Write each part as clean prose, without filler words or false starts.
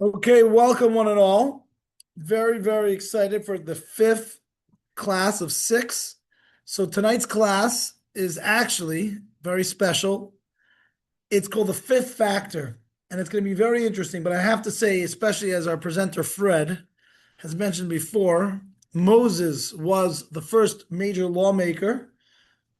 Okay, welcome one and all. Very, very excited for the fifth class of six. So tonight's class is actually very special. It's called the fifth factor, and it's going to be very interesting. But I have to say, especially as our presenter Fred has mentioned before, Moses was the first major lawmaker,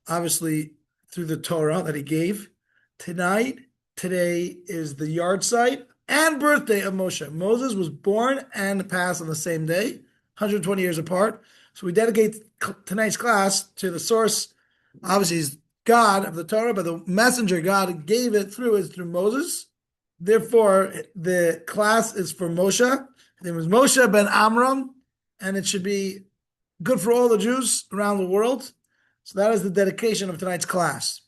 obviously through the Torah that he gave. Tonight, today is the yard site and birthday of Moshe. Moses was born and passed on the same day, 120 years apart. So we dedicate tonight's class to the source. Obviously, he's God of the Torah, but the messenger God gave it through is through Moses. Therefore, the class is for Moshe. His name was Moshe ben Amram, and it should be good for all the Jews around the world. So that is the dedication of tonight's class.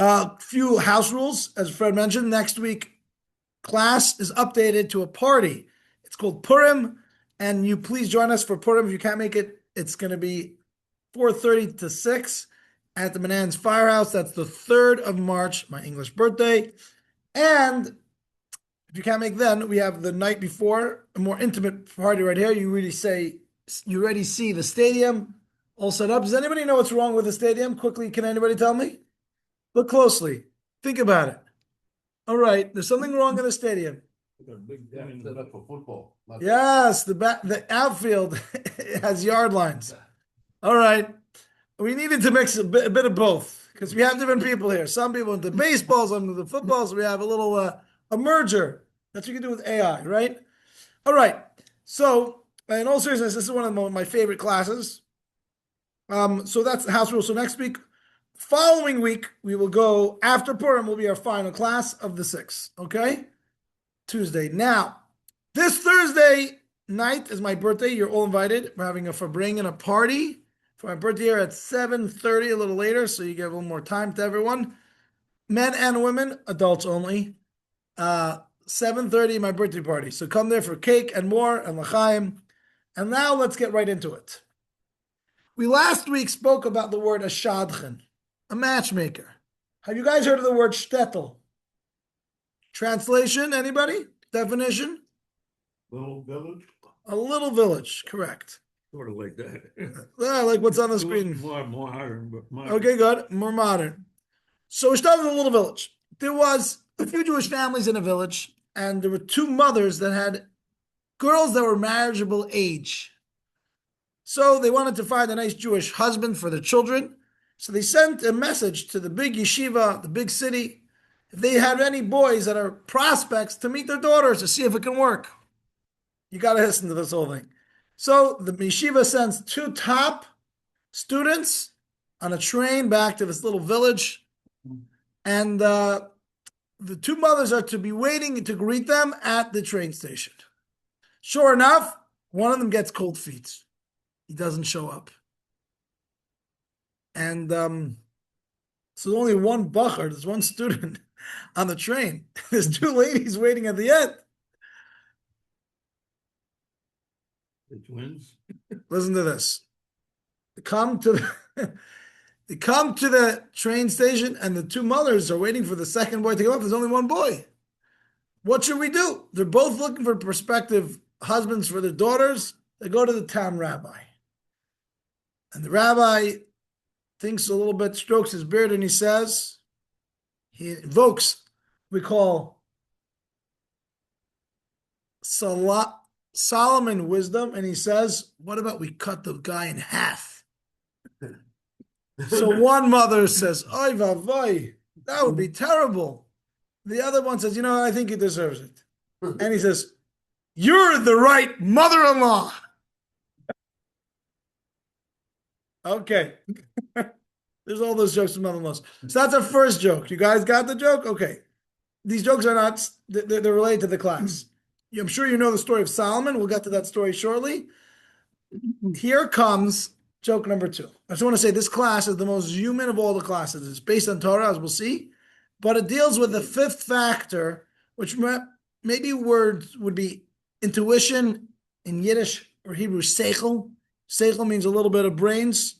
A few house rules, as Fred mentioned. Next week, class is updated to a party. It's called Purim, and you please join us for Purim. If you can't make it, it's going to be 4:30 to 6 at the Manan's Firehouse. That's the 3rd of March, my English birthday. And if you can't make then, we have the night before, a more intimate party right here. You already see the stadium all set up. Does anybody know what's wrong with the stadium? Quickly, can anybody tell me? Look closely. Think about it. All right, there's something wrong in the stadium. Got a big deck set up for football. Yes, the outfield has yard lines. All right, we needed to mix a bit of both because we have different people here. Some people into baseball, some into football. So we have a little a merger. That's what you can do with AI, right? All right. So in all seriousness, this is one of my favorite classes. So that's the house rule. So next week, following week, we will go after Purim will be our final class of the 6. Okay, Tuesday. Now, this Thursday night is my birthday. You're all invited. We're having a fabring and a party for my birthday here at 7:30, a little later, so you get a little more time to everyone. Men and women, adults only. 7:30, my birthday party. So come there for cake and more and l'chaim. And now let's get right into it. We last week spoke about the word ashadchan, a matchmaker. Have you guys heard of the word shtetl? Translation, anybody? Definition? Little village, A little village, correct. sort of like that. Like what's on the screen. More modern, but modern. Okay, good. More modern. So we started with a little village. There was a few Jewish families in a village, and there were two mothers that had girls that were marriageable age. So they wanted to find a nice Jewish husband for their children. So they sent a message to the big yeshiva, the big city, if they had any boys that are prospects to meet their daughters to see if it can work. You got to listen to this whole thing. So the yeshiva sends two top students on a train back to this little village. And the two mothers are to be waiting to greet them at the train station. Sure enough, one of them gets cold feet. He doesn't show up. And so there's only one bacher, there's one student on the train. There's two ladies waiting at the end. The twins. Listen to this. They come to the train station, and the two mothers are waiting for the second boy to come up. There's only one boy. What should we do? They're both looking for prospective husbands for their daughters. They go to the town rabbi. And the rabbi thinks a little bit, strokes his beard, and he invokes, we call Solomon wisdom, and he says, what about we cut the guy in half? So one mother says, oy vavoy, that would be terrible. The other one says, I think he deserves it. And he says, you're the right mother-in-law. Okay. There's all those jokes from mother-in-laws. So that's our first joke. You guys got the joke? Okay. These jokes are not, they're related to the class. I'm sure you know the story of Solomon. We'll get to that story shortly. Here comes joke number 2. I just want to say this class is the most human of all the classes. It's based on Torah, as we'll see, but it deals with the fifth factor, which maybe words would be intuition in Yiddish or Hebrew, seichel. Seichel means a little bit of brains,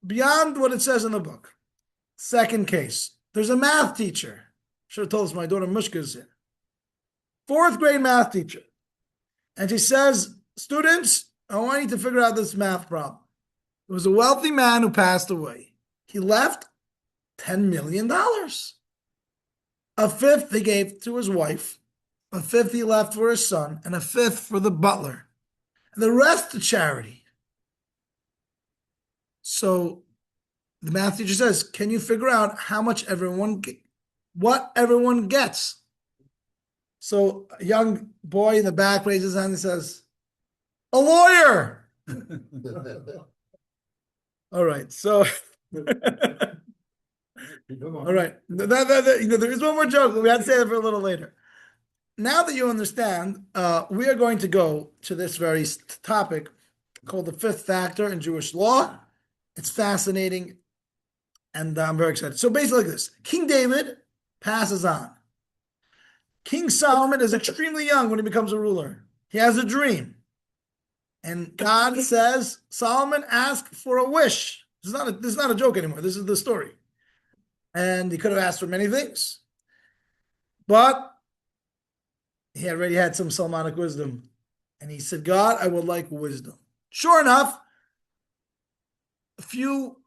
beyond what it says in the book. Second case, there's a math teacher. Should have told us my daughter Mushka is here. fourth grade math teacher. And she says, students, I want you to figure out this math problem. There was a wealthy man who passed away. He left $10 million. A fifth he gave to his wife, a fifth he left for his son, and a fifth for the butler, and the rest to charity. So the math teacher says, can you figure out how much what everyone gets? So a young boy in the back raises his hand and says, a lawyer. All right. So, all right. There is one more joke, but we had to say that for a little later. Now that you understand, we are going to go to this very topic called the fifth factor in Jewish law. It's fascinating, and I'm very excited. So basically like this. King David passes on. King Solomon is extremely young when he becomes a ruler. He has a dream. And God says, Solomon, ask for a wish. This is not a joke anymore. This is the story. And he could have asked for many things. But he already had some Solomonic wisdom. And he said, God, I would like wisdom. Sure enough, a few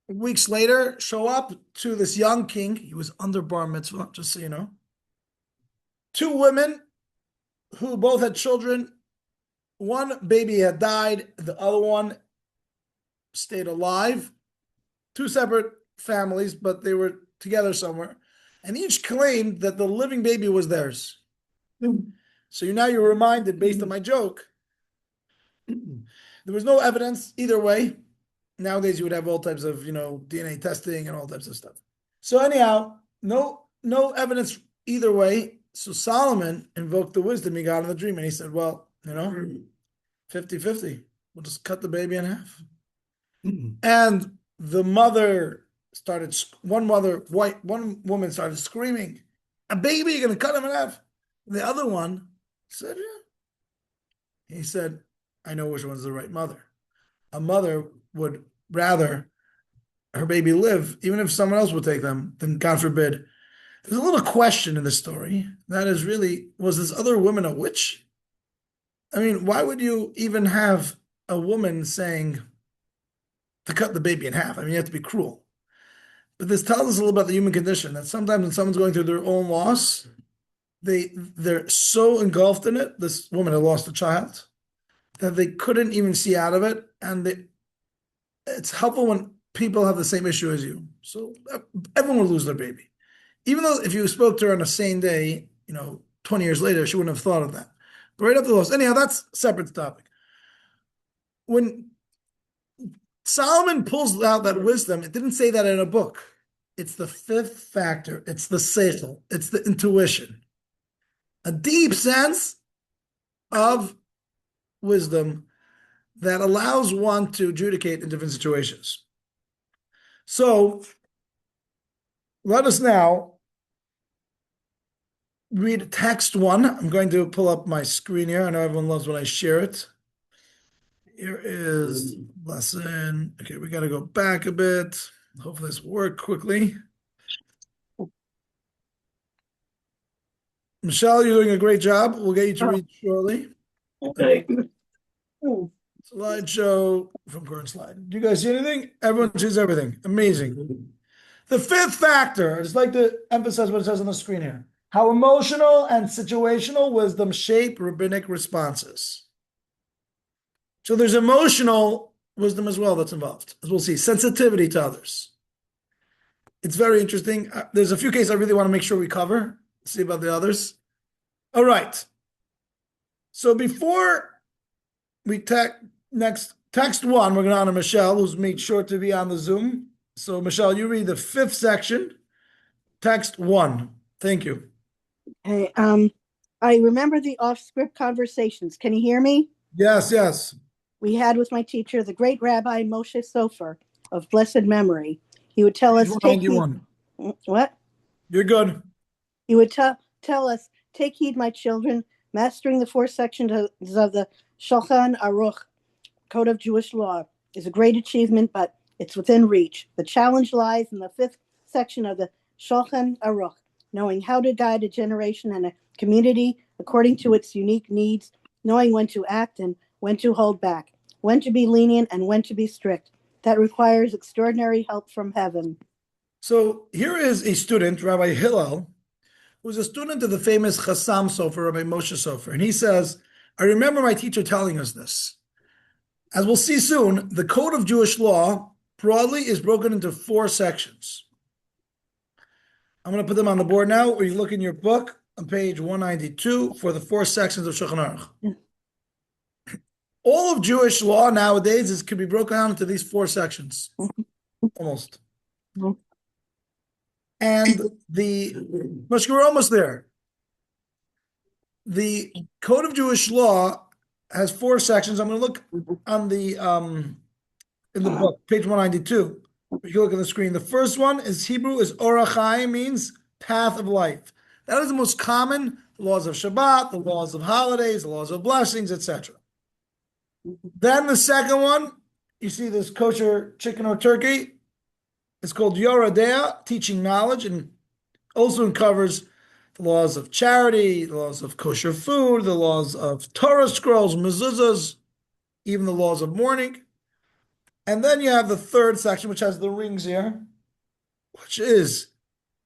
weeks later, show up to this young king. He was under bar mitzvah, just so you know. Two women who both had children. One baby had died. The other one stayed alive. Two separate families, but they were together somewhere. And each claimed that the living baby was theirs. So now you're reminded, based on my joke, there was no evidence either way. Nowadays you would have all types of, DNA testing and all types of stuff. So anyhow, no evidence either way. So Solomon invoked the wisdom he got in the dream, and he said, well, 50-50. We'll just cut the baby in half. And the mother one woman started screaming, a baby, you're going to cut him in half? The other one said, yeah. He said, I know which one's the right mother. A mother would rather her baby live, even if someone else would take them, then God forbid. There's a little question in the story. That is really, was this other woman a witch? I mean, why would you even have a woman saying to cut the baby in half? I mean, you have to be cruel. But this tells us a little about the human condition, that sometimes when someone's going through their own loss, they're so engulfed in it. This woman had lost a child that they couldn't even see out of it. And it's helpful when people have the same issue as you. So everyone will lose their baby. Even though if you spoke to her on the same day, 20 years later, she wouldn't have thought of that. But right up the loss. Anyhow, that's a separate topic. When Solomon pulls out that wisdom, it didn't say that in a book. It's the fifth factor. It's the seichel. It's the intuition. A deep sense of wisdom that allows one to adjudicate in different situations. So let us now read text 1. I'm going to pull up my screen here. I know everyone loves when I share it. Here is lesson. Okay, we got to go back a bit. Hopefully this will work quickly. Michelle, you're doing a great job. We'll get you to read shortly. Okay. Slideshow from current slide. Do you guys see anything? Everyone sees everything. Amazing. The fifth factor, I just like to emphasize what it says on the screen here. How emotional and situational wisdom shape rabbinic responses. So there's emotional wisdom as well that's involved, as we'll see. Sensitivity to others. It's very interesting. There's a few cases I really want to make sure we cover. See about the others. All right. So before we text 1, we're going to honor Michelle, who's made sure to be on the Zoom. So Michelle, you read the 5th section, text 1. Thank you. Okay. I remember the off-script conversations. Can you hear me? Yes. We had with my teacher, the great Rabbi Moshe Sofer of blessed memory. He would tell us, What? You're good. He would tell us, take heed, my children, mastering the 4 sections of the Shulchan Aruch, Code of Jewish Law, is a great achievement, but it's within reach. The challenge lies in the 5th section of the Shulchan Aruch, knowing how to guide a generation and a community according to its unique needs, knowing when to act and when to hold back, when to be lenient and when to be strict. That requires extraordinary help from heaven. So here is a student, Rabbi Hillel, who's a student of the famous Chassam Sofer, Rabbi Moshe Sofer. And he says, I remember my teacher telling us this. As we'll see soon, the Code of Jewish Law broadly is broken into 4 sections. I'm going to put them on the board now, or you look in your book on page 192 for the 4 sections of Shulchan Aruch. All of Jewish law nowadays can be broken down into these 4 sections, almost. And we're almost there. The Code of Jewish Law has 4 sections. I'm going to look on the in the book, page 192. You can look at the screen. The first one is Hebrew, is Orach Chaim, means path of life. That is the most common. The laws of Shabbat, the laws of holidays, the laws of blessings, etc. Then the second one, you see this kosher chicken or turkey. It's called Yoradea, teaching knowledge, and also covers the laws of charity, the laws of kosher food, the laws of Torah scrolls, mezuzahs, even the laws of mourning. And then you have the third section, which has the rings here, which is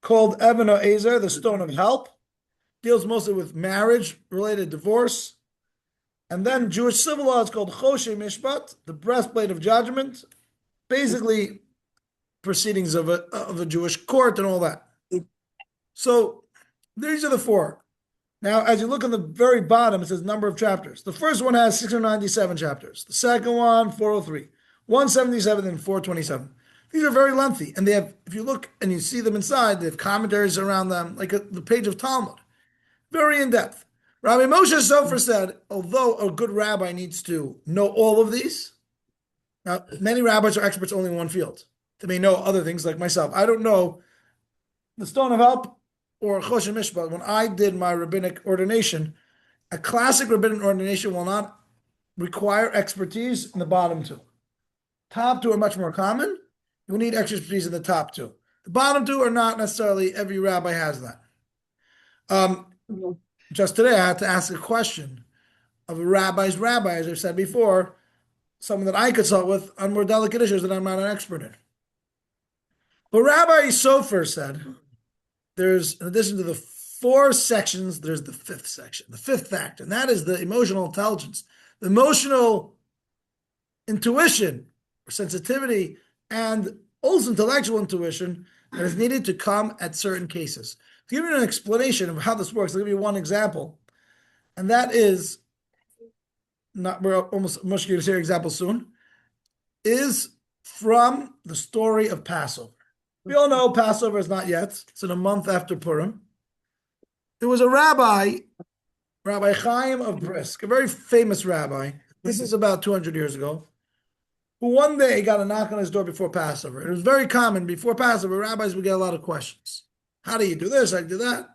called Even Ezer, the stone of help. Deals mostly with marriage-related divorce. And then Jewish civil law is called Choshe Mishpat, the breastplate of judgment. Basically, proceedings of a Jewish court and all that. So these are the 4. Now, as you look on the very bottom, it says number of chapters. The first one has 697 chapters. The second one, 403. 177 and 427. These are very lengthy. And they have, if you look and you see them inside, they have commentaries around them, like the page of Talmud. Very in-depth. Rabbi Moshe Sofer said, although a good rabbi needs to know all of these, now, many rabbis are experts only in one field. They may know other things like myself. I don't know the Stone of Help or Choshen Mishpat. When I did my rabbinic ordination, a classic rabbinic ordination will not require expertise in the bottom 2. Top 2 are much more common. You need expertise in the top 2. The bottom 2 are not necessarily, every rabbi has that. Just today, I had to ask a question of a rabbi's rabbi, as I've said before, someone that I consult with on more delicate issues that I'm not an expert in. But Rabbi Sofer said, there's, in addition to the 4 sections, there's the 5th section, the 5th factor, and that is the emotional intelligence, the emotional intuition or sensitivity, and also intellectual intuition that is needed to come at certain cases. To give you an explanation of how this works, I'll give you one example, and that is, we're almost going to see an example soon, is from the story of Passover. We all know Passover is not yet. It's in a month after Purim. There was a rabbi, Rabbi Chaim of Brisk, a very famous rabbi. This is about 200 years ago, who one day got a knock on his door before Passover. It was very common before Passover, rabbis would get a lot of questions. How do you do this? How do you do that?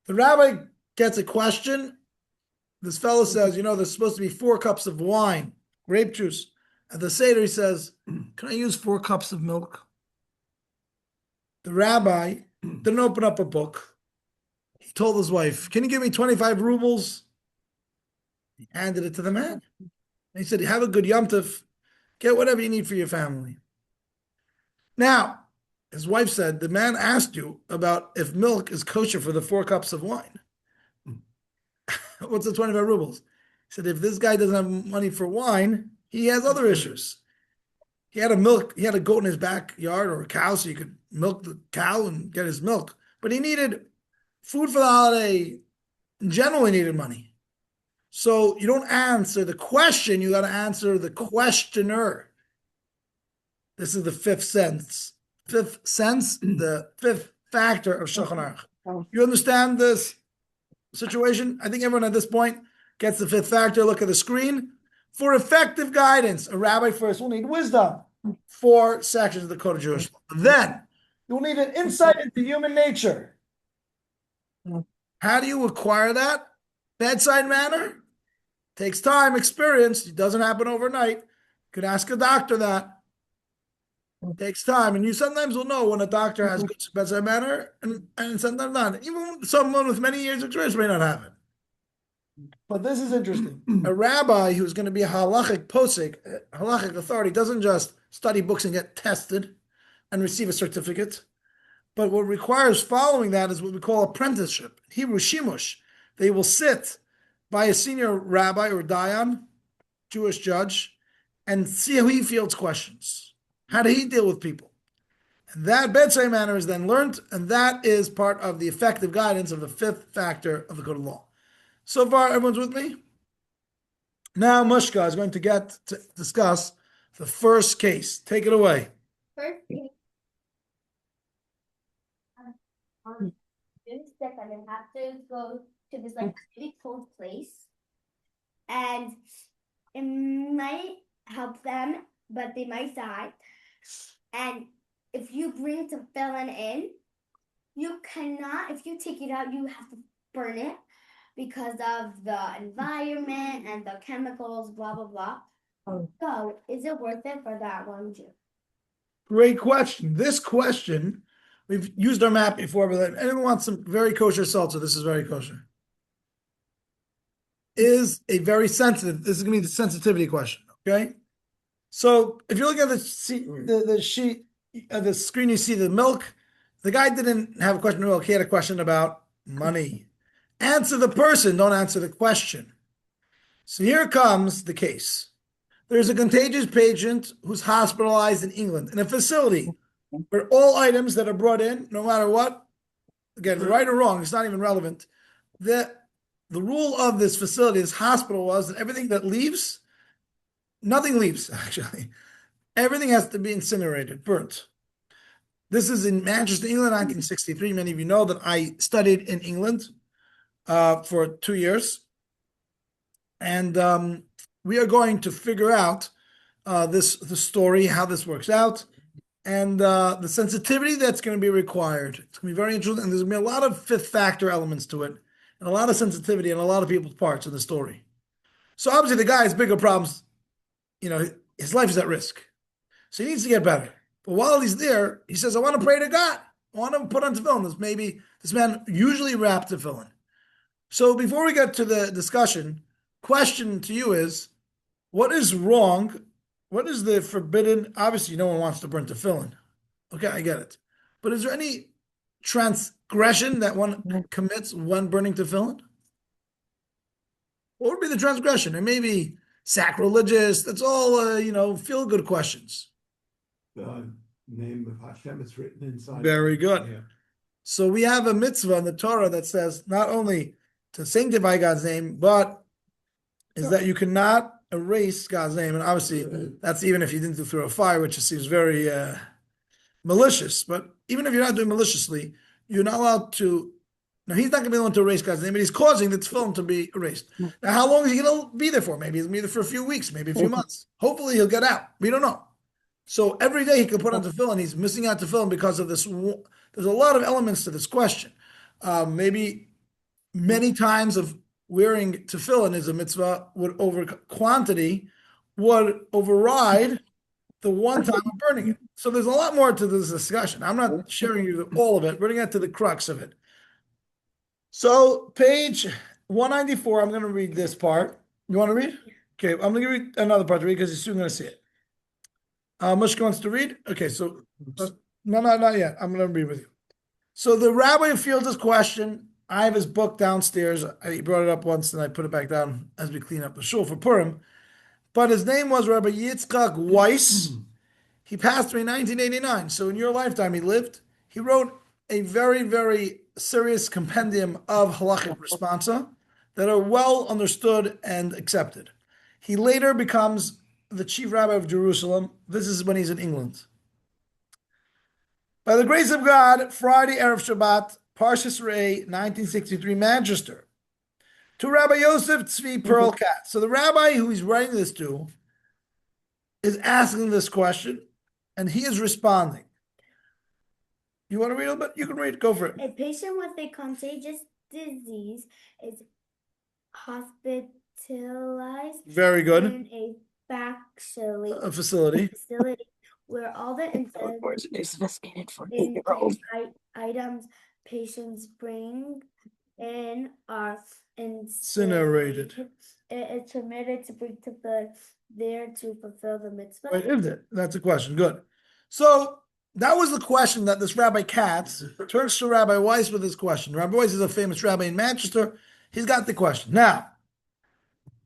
The rabbi gets a question. This fellow says, there's supposed to be 4 cups of wine, grape juice. At the Seder, he says, can I use 4 cups of milk? The rabbi didn't open up a book. He told his wife, can you give me 25 rubles? He handed it to the man. And he said, have a good Yom Tov. Get whatever you need for your family. Now, his wife said, the man asked you about if milk is kosher for the 4 cups of wine. What's the 25 rubles? He said, if this guy doesn't have money for wine, he has other issues. He had a goat in his backyard or a cow, so you could milk the cow and get his milk. But he needed food for the holiday. In general, he needed money. So you don't answer the question, you got to answer the questioner. This is the 5th sense. 5th sense, the 5th factor of Shulchan Aruch. You understand this situation? I think everyone at this point gets the 5th factor. Look at the screen. For effective guidance, a rabbi first will need wisdom. 4 sections of the Code of Jewish Law. Then, you'll need an insight into human nature. How do you acquire that? Bedside manner? Takes time, experience. It doesn't happen overnight. You could ask a doctor that. Takes time, and you sometimes will know when a doctor has good bedside manner, and sometimes not. Even someone with many years' experience may not have it. But this is interesting. A rabbi who's going to be a halachic posek, halachic authority, doesn't just study books and get tested and receive a certificate. But what requires following that is what we call apprenticeship. Hebrew shimush. They will sit by a senior rabbi or dayan, Jewish judge, and see how he fields questions. How do he deal with people? And that bedside manner is then learned, and that is part of the effective guidance of the fifth factor of the code of law. So far, everyone's with me? Now, Mushka is going to get to discuss the first case. Take it away. First thing, students that I have to go to this like really cold place, and it might help them, but they might die. And if you bring the felon in, you cannot. If you take it out, you have to burn it because of the environment and the chemicals, blah blah blah. So, is it worth it for that one Jew? Great question. This question, we've used our map before, but anyone wants some very kosher seltzer, this is very kosher. Is a very sensitive, this is going to be the sensitivity question, okay? So if you look at the sheet, the screen, you see the milk. The guy didn't have a question about milk, he had a question about money. Answer the person, don't answer the question. So here comes the case. There's a contagious patient who's hospitalized in England in a facility where all items that are brought in, no matter what, again, right or wrong, it's not even relevant. The rule of this facility, this hospital, was that everything that leaves, nothing leaves, actually. Everything has to be incinerated, burnt. This is in Manchester, England, 1963. Many of you know that I studied in England for 2 years. And we are going to figure out the story, how this works out, and the sensitivity that's going to be required. It's going to be very interesting, and there's going to be a lot of fifth factor elements to it, and a lot of sensitivity on a lot of people's parts of the story. So obviously the guy has bigger problems. You know, his life is at risk. So he needs to get better. But while he's there, he says, I want to pray to God. I want to put on tefillin. Maybe this man usually wrapped tefillin. So before we get to the discussion, question to you is, what is wrong? What is the forbidden? Obviously, no one wants to burn tefillin. Okay, I get it. But is there any transgression that one commits when burning tefillin? What would be the transgression? Or maybe sacrilegious? That's all, feel-good questions. The name of Hashem is written inside. Very good. Yeah. So we have a mitzvah in the Torah that says not only to sanctify God's name, but is that you cannot erase God's name. And obviously, that's even if you didn't do through a fire, which seems very malicious. But even if you're not doing maliciously, you're not allowed to. Now, he's not going to be able to erase God's name, but he's causing the tefillin to be erased. Now, how long is he going to be there for? Maybe he's going to be there for a few weeks, maybe a few months. Hopefully, he'll get out. We don't know. So every day he can put on tefillin. He's missing out tefillin because of this. There's a lot of elements to this question. Maybe many times of wearing tefillin is a mitzvah would override the one time of burning it. So there's a lot more to this discussion. I'm not sharing you all of it. We're going to get to the crux of it. So page 194, I'm going to read this part. You want to read? Okay, I'm going to read another part to read because you're soon going to see it. Mushka wants to read? Okay, so no, not yet. I'm going to read with you. So the rabbi fields this question. I have his book downstairs. He brought it up once and I put it back down as we clean up the shul for Purim. But his name was Rabbi Yitzchak Weiss. He passed away in 1989. So in your lifetime he lived. He wrote a very, very serious compendium of halachic responsa that are well understood and accepted. He later becomes the chief rabbi of Jerusalem. This is when he's in England. By the grace of God, Friday Erev Shabbat, Parshas Re'eh, 1963, Manchester, to Rabbi Yosef Tzvi Perlkat. So the rabbi who he's writing this to is asking this question, and he is responding. You want to read a little bit? You can read. Go for it. A patient with a contagious disease is hospitalized. Very good. In a facility where all the investigated for items patients bring in are Incinerated. It's permitted to bring to the there to fulfill the mitzvah. Right, is it? That's a question. Good. So that was the question that this Rabbi Katz turns to Rabbi Weiss with this question. Rabbi Weiss is a famous rabbi in Manchester. He's got the question. Now,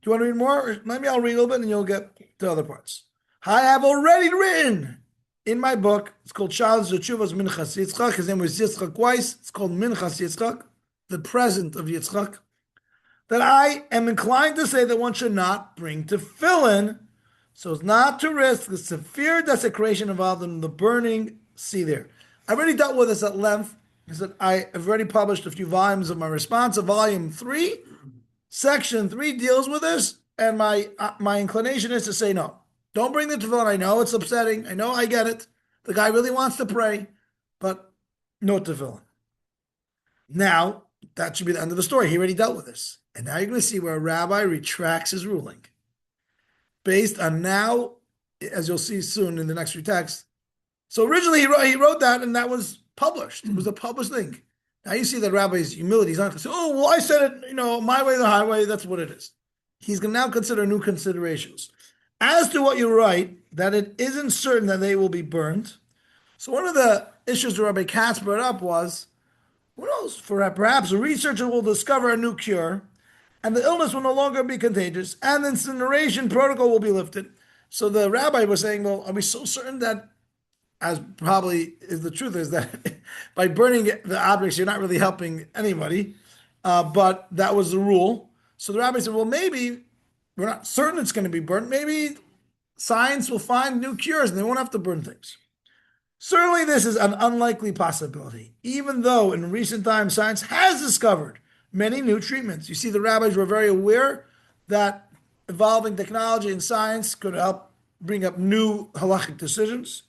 do you want to read more? Or maybe I'll read a little bit and you'll get to other parts. I have already written in my book. It's called Charles Zechuvas Minchas Yitzchak. His name was Yitzchak Weiss. It's called Minchas Yitzchak, the present of Yitzchak. That I am inclined to say that one should not bring tefillin so as not to risk the severe desecration involved in the burning. See there. I already dealt with this at length. I said I have already published a few volumes of my Responsa, volume 3. Section 3 deals with this, and my inclination is to say no. Don't bring the tefillin. I know it's upsetting. I know I get it. The guy really wants to pray, but no tefillin. Now, that should be the end of the story. He already dealt with this. And now you're going to see where a rabbi retracts his ruling. Based on now, as you'll see soon in the next few texts. So originally he wrote that and that was published. It was a published thing. Now you see the rabbi's humility. He's not going to say, oh, well, I said it, my way or the highway. That's what it is. He's going to now consider new considerations. As to what you write, that it isn't certain that they will be burned. So one of the issues that Rabbi Katz brought up was, who knows, perhaps a researcher will discover a new cure and the illness will no longer be contagious, and the incineration protocol will be lifted. So the rabbi was saying, well, are we so certain that, as probably is the truth, is that by burning the objects, you're not really helping anybody, but that was the rule. So the rabbi said, well, maybe we're not certain it's going to be burnt. Maybe science will find new cures and they won't have to burn things. Certainly this is an unlikely possibility, even though in recent times science has discovered many new treatments. You see, the rabbis were very aware that evolving technology and science could help bring up new halachic decisions.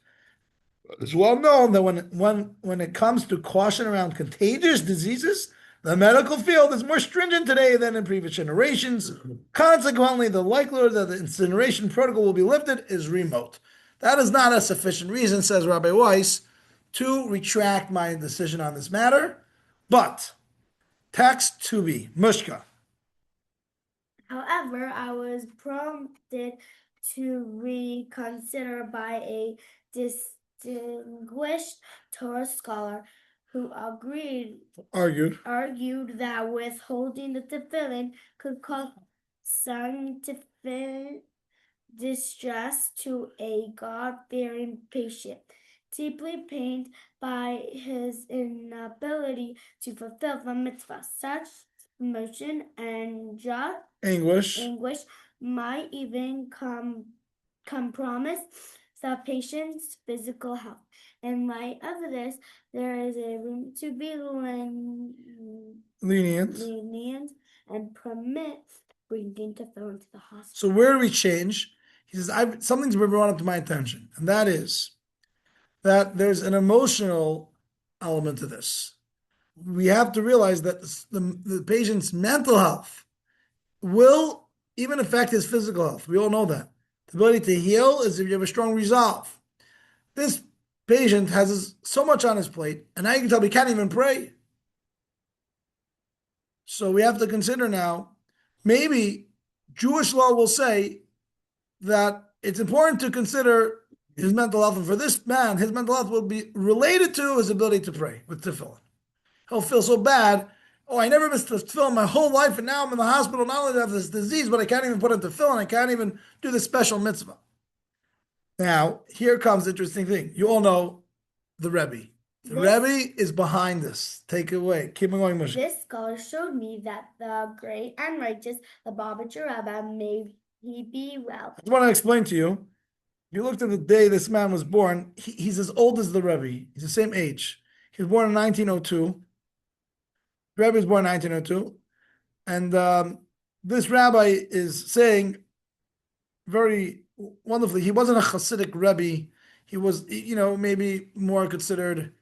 It's well known that when it comes to caution around contagious diseases, the medical field is more stringent today than in previous generations. Consequently, the likelihood that the incineration protocol will be lifted is remote. That is not a sufficient reason, says Rabbi Weiss, to retract my decision on this matter. But text to be Mushka. However, I was prompted to reconsider by a distinguished Torah scholar who argued that withholding the tefillin could cause scientific distress to a God-fearing patient, deeply pained by his inability to fulfill the mitzvah. Such emotion and anguish might even compromise the patient's physical health. In light of this, there is a room to be lenient and permit bringing tefillin to the hospital. So where do we change? He says, something's been brought up to my attention, and that is that there's an emotional element to this. We have to realize that the patient's mental health will even affect his physical health. We all know that. The ability to heal is if you have a strong resolve. This patient has so much on his plate, and now you can tell he can't even pray. So we have to consider now, maybe Jewish law will say that it's important to consider his mental health, and for this man, his mental health will be related to his ability to pray with tefillin. He'll feel so bad. Oh, I never missed tefillin my whole life, and now I'm in the hospital. Not only do I have this disease, but I can't even put in tefillin. I can't even do this special mitzvah. Now, here comes the interesting thing. You all know the Rebbe. The Rebbe is behind this. Take it away. Keep going, Moshe. This scholar showed me that the great and righteous Lubavitcher Rebbe may he be well. I just want to explain to you. If you looked at the day this man was born, he's as old as the Rebbe. He's the same age. He was born in 1902. The Rebbe was born in 1902. And this rabbi is saying very wonderfully, he wasn't a Hasidic Rebbe. He was, maybe more considered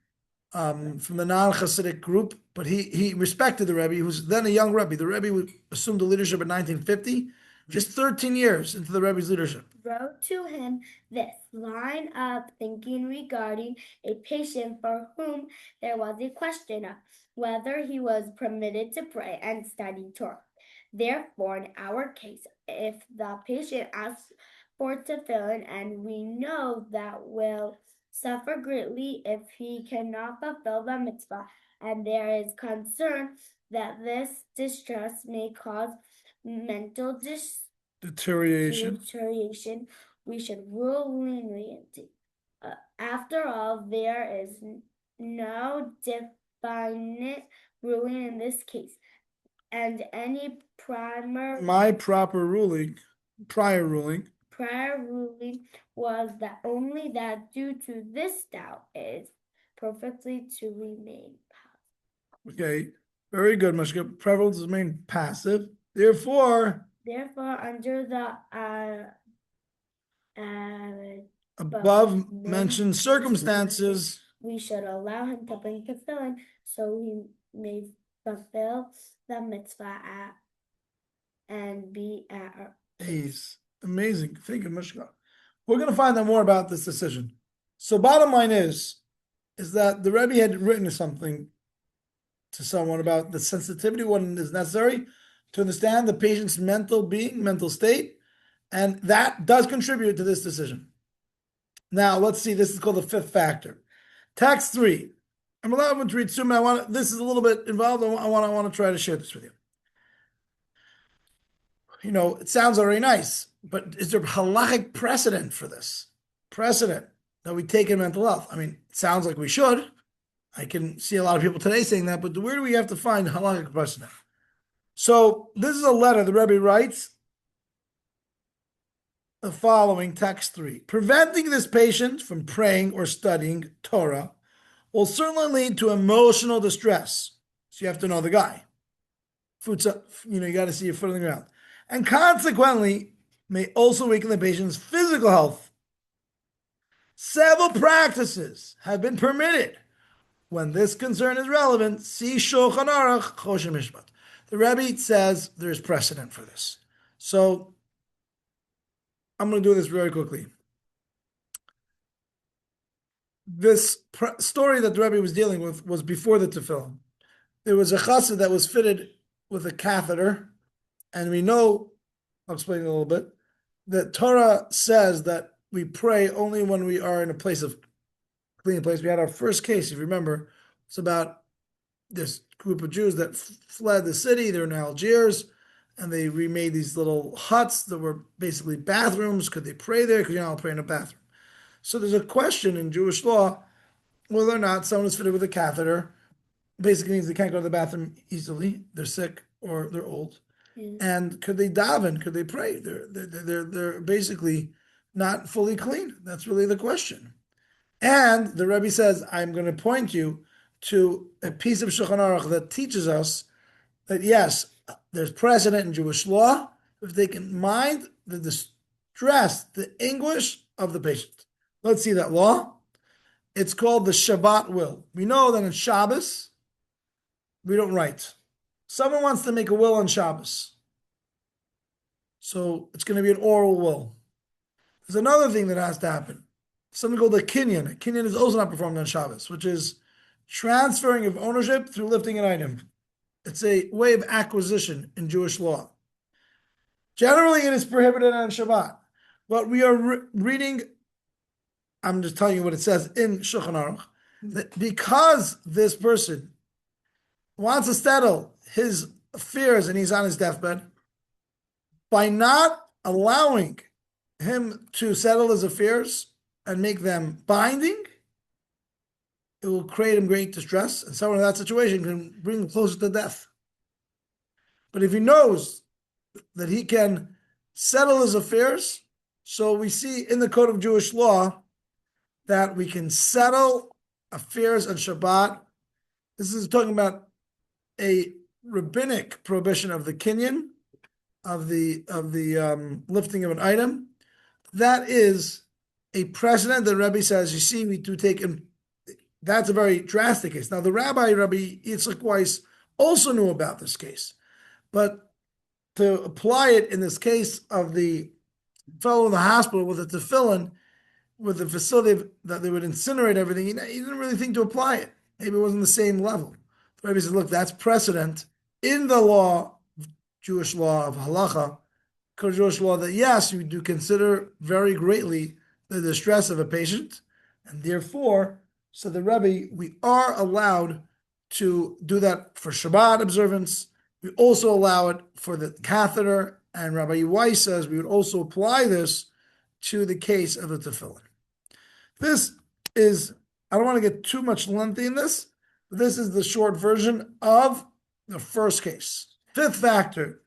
from the non-Hasidic group, but he respected the Rebbe. He was then a young Rebbe. The Rebbe assumed the leadership in 1950. just 13 years into the Rebbe's leadership. wrote to him this line of thinking regarding a patient for whom there was a question of whether he was permitted to pray and study Torah. Therefore, in our case, if the patient asks for tefillin, and we know that will suffer greatly if he cannot fulfill the mitzvah, and there is concern that this distress may cause mental Deterioration. we should rule leniency. After all, there is no definite ruling in this case, and any My prior ruling was that only that due to this doubt is perfectly to remain passive. Okay, very good, Mashka. Prevalence is remain passive. Therefore, under the above mentioned circumstances, we should allow him to bring tefillin so he may fulfill the mitzvah and be at our ease. Amazing. Thank you, Mashka. We're going to find out more about this decision. So, bottom line is that the Rebbe had written something to someone about the sensitivity when it is necessary to understand the patient's mental state, and that does contribute to this decision. Now, let's see. This is called the fifth factor. Text 3. I'm allowed to read soon, but this is a little bit involved. I want to try to share this with you. You know, it sounds already nice, but is there halachic precedent for this? Precedent that we take in mental health? I mean, it sounds like we should. I can see a lot of people today saying that, but where do we have to find halachic precedent? So this is a letter the Rebbe writes. The following, text 3. Preventing this patient from praying or studying Torah will certainly lead to emotional distress. So you have to know the guy. Foot's up, you got to see your foot on the ground. And consequently, may also weaken the patient's physical health. Several practices have been permitted when this concern is relevant. See Shulchan Aruch Choshen Mishpat. The Rebbe says there's precedent for this. So I'm going to do this very quickly. This story that the Rebbe was dealing with was before the tefillin. There was a chassid that was fitted with a catheter, and we know, I'll explain a little bit, that Torah says that we pray only when we are in a place of clean place. We had our first case, if you remember, it's about this group of Jews that fled the city. They're in Algiers, and they remade these little huts that were basically bathrooms. Could they pray there? Because you're not allowed to pray in a bathroom. So there's a question in Jewish law whether or not someone is fitted with a catheter. Basically means they can't go to the bathroom easily. They're sick or they're old. And could they daven? Could they pray? They're basically not fully clean. That's really the question. And the Rebbe says, I'm going to point you to a piece of Shulchan Aruch that teaches us that yes, there's precedent in Jewish law if they can mind the distress, the anguish of the patient. Let's see that law. It's called the Shabbat will. We know that in Shabbos, we don't write. Someone wants to make a will on Shabbos. So it's going to be an oral will. There's another thing that has to happen. Something called a kinyan. A kinyan is also not performed on Shabbos, which is transferring of ownership through lifting an item. It's a way of acquisition in Jewish law. Generally, it is prohibited on Shabbat. But we are reading, I'm just telling you what it says in Shulchan Aruch, that because this person wants to settle his affairs and he's on his deathbed, by not allowing him to settle his affairs and make them binding, it will create him great distress, and someone in that situation can bring him closer to death. But if he knows that he can settle his affairs, so we see in the Code of Jewish Law that we can settle affairs on Shabbat. This is talking about a rabbinic prohibition of the kinyan, of the lifting of an item. That is a precedent that Rebbe says, you see, we do take in. That's a very drastic case. Now, the Rabbi Yitzchak Weiss also knew about this case. But to apply it in this case of the fellow in the hospital with a tefillin, with the facility that they would incinerate everything, he didn't really think to apply it. Maybe it wasn't the same level. The Rebbe said, look, that's precedent in the law, Jewish law of halacha, Jewish law, that yes, you do consider very greatly the distress of a patient, and therefore, so the Rebbe, we are allowed to do that for Shabbat observance. We also allow it for the catheter, and Rabbi Weiss says we would also apply this to the case of the tefillin. This is, I don't want to get too much lengthy in this, but this is the short version of the first case. Fifth factor,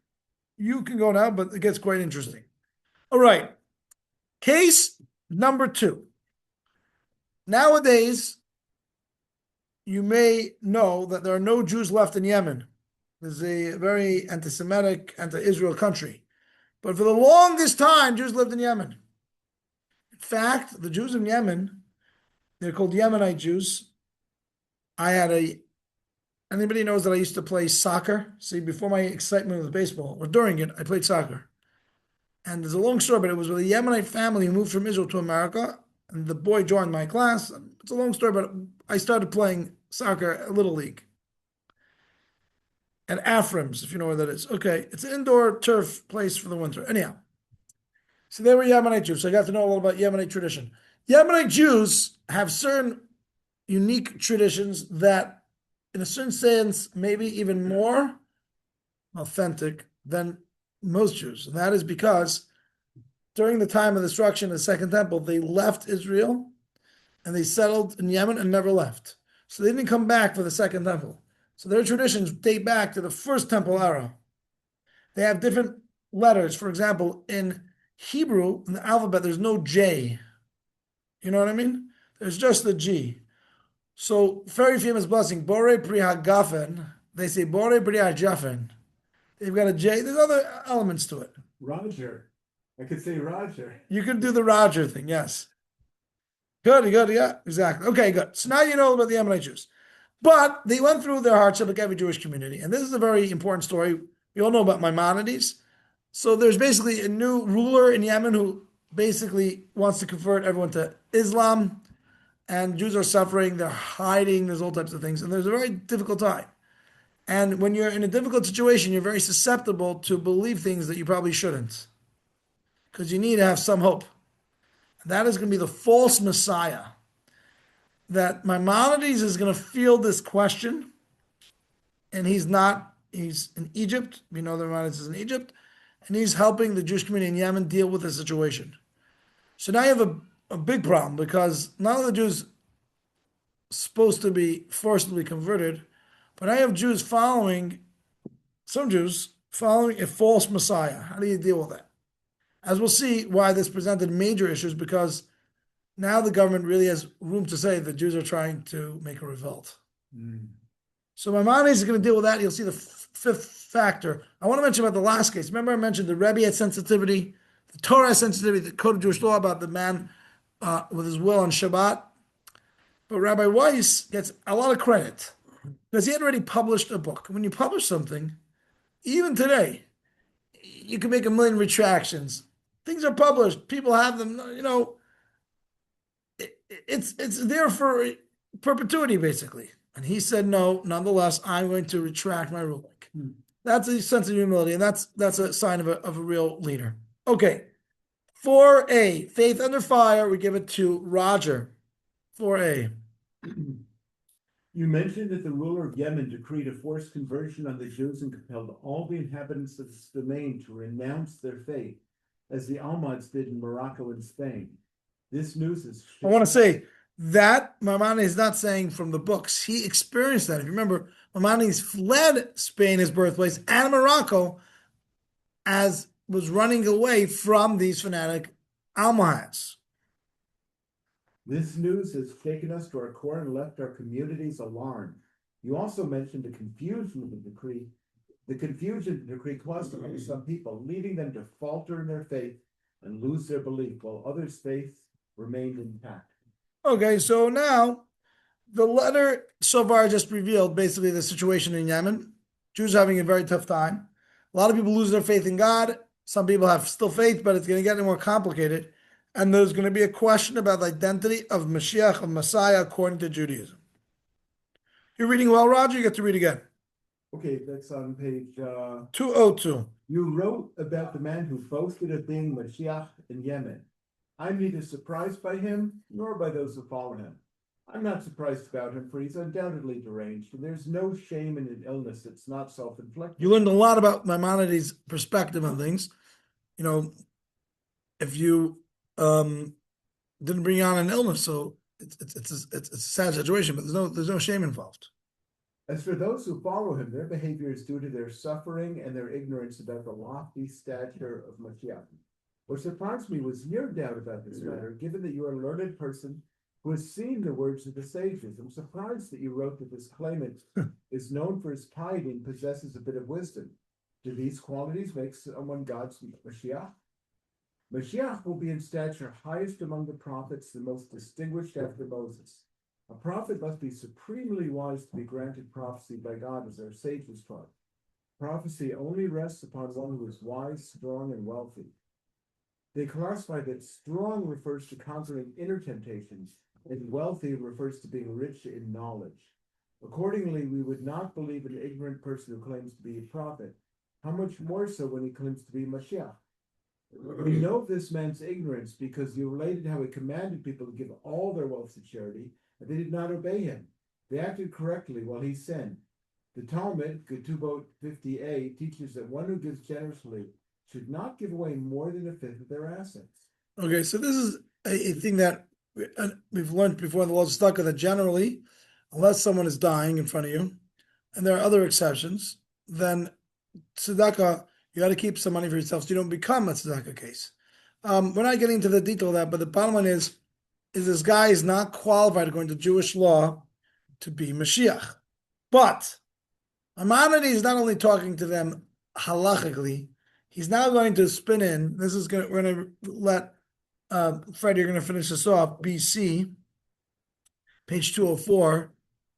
you can go now, but it gets quite interesting. All right, case number 2. Nowadays, you may know that there are no Jews left in Yemen. It's a very anti-Semitic, anti-Israel country. But for the longest time, Jews lived in Yemen. In fact, the Jews in Yemen, they're called Yemenite Jews. Anybody knows that I used to play soccer? See, before my excitement with baseball, or during it, I played soccer. And there's a long story, but it was with a Yemenite family who moved from Israel to America, and the boy joined my class. It's a long story, but I started playing soccer at Little League. At Aframs, if you know where that is. Okay, it's an indoor turf place for the winter. Anyhow, so they were Yemenite Jews. So I got to know a little about Yemenite tradition. Yemenite Jews have certain unique traditions that, in a certain sense, maybe even more authentic than most Jews. And that is because during the time of the destruction of the Second Temple, they left Israel and they settled in Yemen and never left. So they didn't come back for the Second Temple. So their traditions date back to the First Temple era. They have different letters. For example, in Hebrew, in the alphabet, there's no J. You know what I mean? There's just the G. So very famous blessing, Bore Pri HaGafen. They say Bore Pri HaJafen. They've got a J. There's other elements to it. Roger. I could say Roger. You can do the Roger thing, yes. Good, yeah, exactly. Okay, good. So now you know about the Yemenite Jews. But they went through their hardship like every Jewish community. And this is a very important story. We all know about Maimonides. So there's basically a new ruler in Yemen who basically wants to convert everyone to Islam. And Jews are suffering. They're hiding. There's all types of things. And there's a very difficult time. And when you're in a difficult situation, you're very susceptible to believe things that you probably shouldn't. Because you need to have some hope. And that is going to be the false Messiah. That Maimonides is going to field this question, and he's in Egypt. We know that Maimonides is in Egypt, and he's helping the Jewish community in Yemen deal with the situation. So now you have a big problem, because not only the Jews supposed to be forcibly converted, but I have some Jews following a false Messiah. How do you deal with that? As we'll see why this presented major issues, because now the government really has room to say the Jews are trying to make a revolt. So Maimonides is going to deal with that. You'll see the fifth factor. I want to mention about the last case. Remember I mentioned the Rebbe had sensitivity, the Torah has sensitivity, the Code of Jewish Law about the man with his will on Shabbat. But Rabbi Weiss gets a lot of credit because he had already published a book. When you publish something, even today, you can make a million retractions. Things are published. People have them, it's there for perpetuity, basically. And he said, no, nonetheless, I'm going to retract my ruling. That's a sense of humility, and that's a sign of a real leader. Okay. 4A, faith under fire, we give it to Roger. 4A. You mentioned that the ruler of Yemen decreed a forced conversion on the Jews and compelled all the inhabitants of this domain to renounce their faith, as the Almohads did in Morocco and Spain. This news is... I want to say that Maimonides is not saying from the books. He experienced that. If you remember, Maimonides fled Spain, his birthplace, and Morocco, as was running away from these fanatic Almohads. This news has taken us to our core and left our communities alarmed. You also mentioned the confusion of the decree. The confusion the decree caused among some people, leading them to falter in their faith and lose their belief, while others' faith remained intact. Okay, so now the letter so far just revealed basically the situation in Yemen. Jews are having a very tough time. A lot of people lose their faith in God. Some people have still faith, but it's going to get more complicated. And there's going to be a question about the identity of Mashiach, of Messiah, according to Judaism. You're reading well, Roger? You get to read again. Okay, that's on page 202. You wrote about the man who boasted of being Mashiach in Yemen. I'm neither surprised by him nor by those who follow him. I'm not surprised about him, for he's undoubtedly deranged, and there's no shame in an illness that's not self-inflicted. You learned a lot about Maimonides' perspective on things. You know, if you didn't bring on an illness, so it's a sad situation, but there's no shame involved. As for those who follow him, their behavior is due to their suffering and their ignorance about the lofty stature of Mashiach. What surprised me was your doubt about this matter, given that you are a learned person who has seen the words of the sages. I'm surprised that you wrote that this claimant is known for his piety and possesses a bit of wisdom. Do these qualities make someone God's Mashiach? Mashiach will be in stature highest among the prophets, the most distinguished after Moses. A prophet must be supremely wise to be granted prophecy by God, as our sages taught. Prophecy only rests upon one who is wise, strong, and wealthy. They classify that strong refers to conquering inner temptations, and wealthy refers to being rich in knowledge. Accordingly, we would not believe an ignorant person who claims to be a prophet. How much more so when he claims to be Mashiach? We know of this man's ignorance because you related how he commanded people to give all their wealth to charity, and they did not obey him. They acted correctly while he sinned. The Talmud, Ketubot 50a, teaches that one who gives generously should not give away more than a fifth of their assets. Okay, so this is a thing that we've learned before in the laws of tzedakah, that generally, unless someone is dying in front of you, and there are other exceptions, then tzedakah, you got to keep some money for yourself so you don't become a tzedakah case. We're not getting into the detail of that, but the bottom line is this guy is not qualified according to Jewish law to be Mashiach. But Maimonides is not only talking to them halachically, he's now going to spin in. We're going to let Fred, you're going to finish this off, BC, page 204,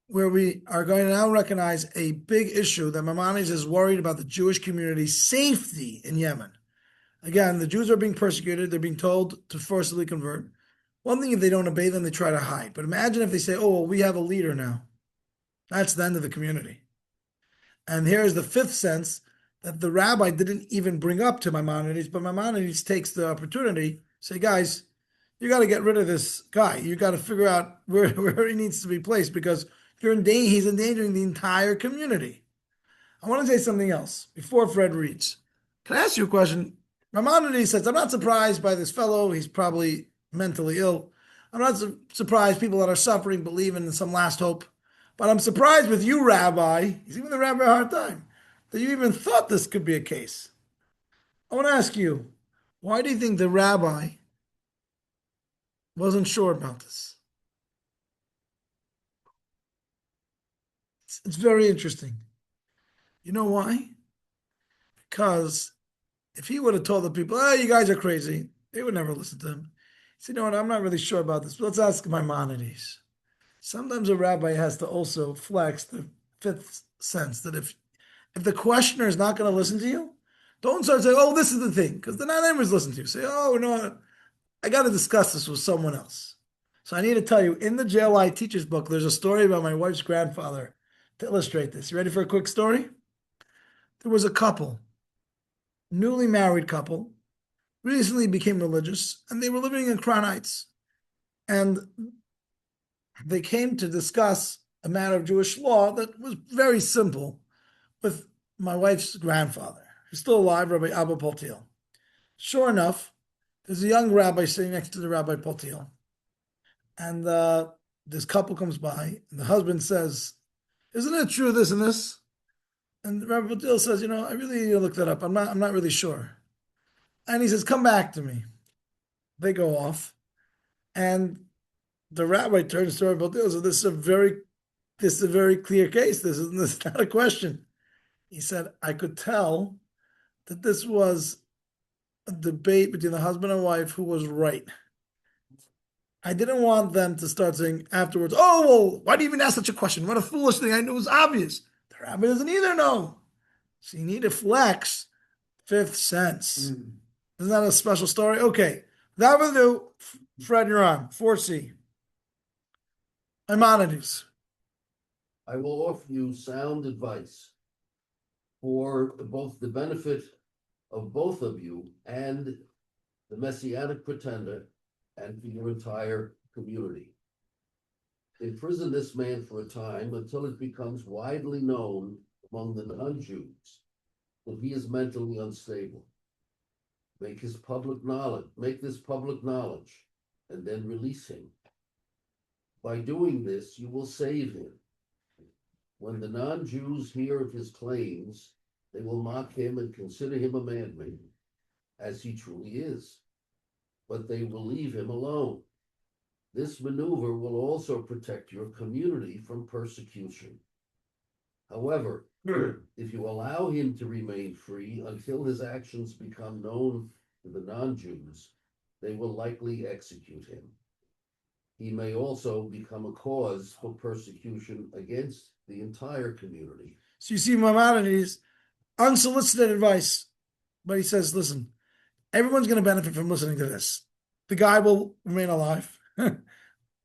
where we are going to now recognize a big issue that Maimonides is worried about the Jewish community's safety in Yemen. Again, the Jews are being persecuted. They're being told to forcibly convert. One thing, if they don't obey them, they try to hide. But imagine if they say, oh, well, we have a leader now. That's the end of the community. And here is the fifth sense that the rabbi didn't even bring up to Maimonides, but Maimonides takes the opportunity, say, guys, you got to get rid of this guy. You got to figure out where he needs to be placed, because he's endangering the entire community. I want to say something else before Fred reads. Can I ask you a question? Maimonides says, I'm not surprised by this fellow. He's probably mentally ill. I'm not surprised people that are suffering believe in some last hope. But I'm surprised with you, Rabbi. He's giving the rabbi a hard time that you even thought this could be a case. I want to ask you, why do you think the rabbi wasn't sure about this? It's very interesting. You know why? Because if he would have told the people, oh, you guys are crazy, they would never listen to him. He said, you know what, I'm not really sure about this, but let's ask Maimonides. Sometimes a rabbi has to also flex the fifth sense that if the questioner is not going to listen to you, don't start saying, oh, this is the thing, because they're not anybody's listening to you. Say, oh, no, I got to discuss this with someone else. So I need to tell you, in the JLI teacher's book, there's a story about my wife's grandfather to illustrate this. You ready for a quick story? There was a couple, newly married couple, recently became religious, and they were living in Crown Heights. And they came to discuss a matter of Jewish law that was very simple with my wife's grandfather, who's still alive, Rabbi Abba Paltiel. Sure enough, there's a young rabbi sitting next to the Rabbi Paltiel. And this couple comes by, and the husband says, isn't it true this and this? And Rabbi Paltiel says, you know, I really need to look that up. I'm not really sure. And he says, come back to me. They go off. And the rabbi turns to Rabbi Paltiel and says, this is a very clear case. This is not a question. He said, I could tell that this was a debate between the husband and wife who was right. I didn't want them to start saying afterwards, oh, well, why do you even ask such a question? What a foolish thing. I knew it was obvious. The rabbi doesn't either know. So you need to flex fifth sense. Isn't that a special story? Okay. Without further ado, Fred, you're on. 4C. Maimonides. I will offer you sound advice for both the benefit of both of you and the Messianic pretender and for your entire community. Imprison this man for a time until it becomes widely known among the non-Jews that he is mentally unstable. Make this public knowledge, and then release him. By doing this, you will save him. When the non-Jews hear of his claims, they will mock him and consider him a madman, as he truly is. But they will leave him alone. This maneuver will also protect your community from persecution. However, if you allow him to remain free until his actions become known to the non-Jews, they will likely execute him. He may also become a cause for persecution against the entire community. So you see Maimonides, unsolicited advice, but he says, listen, everyone's going to benefit from listening to this. The guy will remain alive,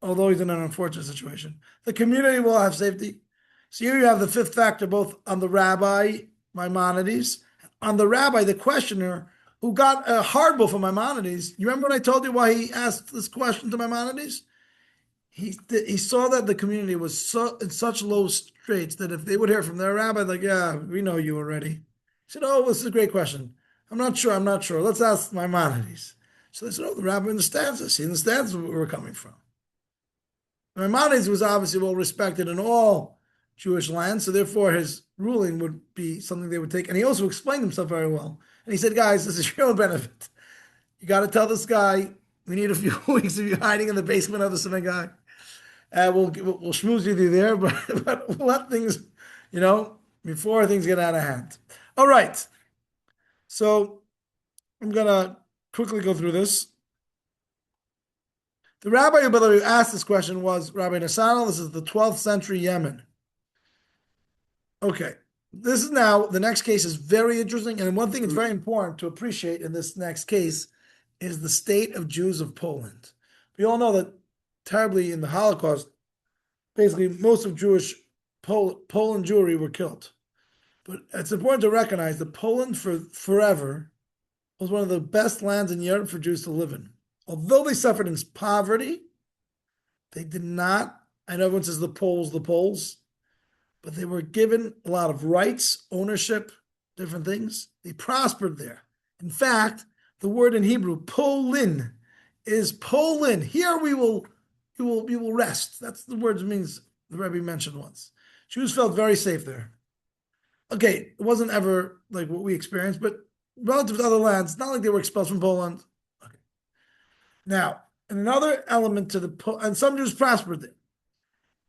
although he's in an unfortunate situation. The community will have safety. So here you have the fifth factor, both on the rabbi, Maimonides, on the rabbi, the questioner, who got a hardball from Maimonides. You remember when I told you why he asked this question to Maimonides? He saw that the community was in such low straits that if they would hear from their rabbi, like, yeah, we know you already. He said, oh, this is a great question. I'm not sure. Let's ask Maimonides. So they said, oh, the rabbi understands us. He understands where we're coming from. Maimonides was obviously well respected in all Jewish lands, so therefore his ruling would be something they would take. And he also explained himself very well. And he said, guys, this is your own benefit. You got to tell this guy, we need a few weeks of you hiding in the basement of the synagogue. We'll schmooze with you there, but we'll let things, before things get out of hand. All right. So I'm going to quickly go through this. The rabbi who asked this question was Rabbi Nassanal. This is the 12th century Yemen. Okay. This is now, the next case is very interesting. And one thing that's very important to appreciate in this next case is the state of Jews of Poland. We all know that terribly in the Holocaust, basically most of Poland Jewry were killed. But it's important to recognize that Poland forever was one of the best lands in Europe for Jews to live in. Although they suffered in poverty, they did not, I know everyone says the Poles, but they were given a lot of rights, ownership, different things. They prospered there. In fact, the word in Hebrew, Polin, is Poland. Here we will rest. That's the word it means the Rebbe mentioned once. Jews felt very safe there. Okay, it wasn't ever like what we experienced, but relative to other lands, not like they were expelled from Poland. Okay. Now, another element to and some Jews prospered there,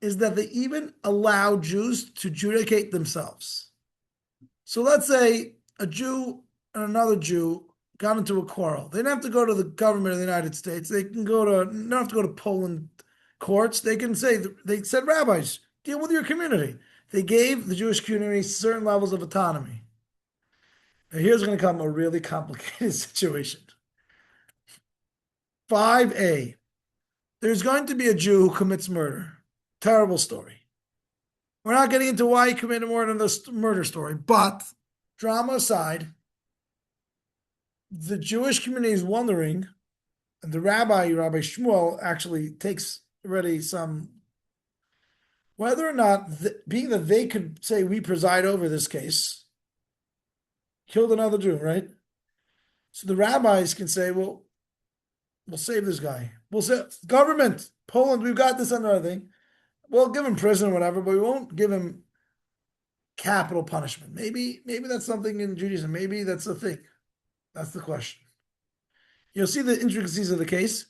is that they even allow Jews to judicate themselves. So let's say a Jew and another Jew got into a quarrel. They don't have to go to the government of the United States. They don't have to go to Poland courts. They can say, they said, rabbis, deal with your community. They gave the Jewish community certain levels of autonomy. Now here's going to come a really complicated situation. 5A. There's going to be a Jew who commits murder. Terrible story. We're not getting into why he committed murder in this murder story, but drama aside, the Jewish community is wondering, and the Rabbi Shmuel, actually takes already some, whether or not, being that they could say, we preside over this case, killed another Jew, right? So the rabbis can say, well, we'll save this guy. We'll say, government, Poland, we've got this under our thing. We'll give him prison or whatever, but we won't give him capital punishment. Maybe that's something in Judaism. Maybe that's a thing. That's the question. You'll see the intricacies of the case.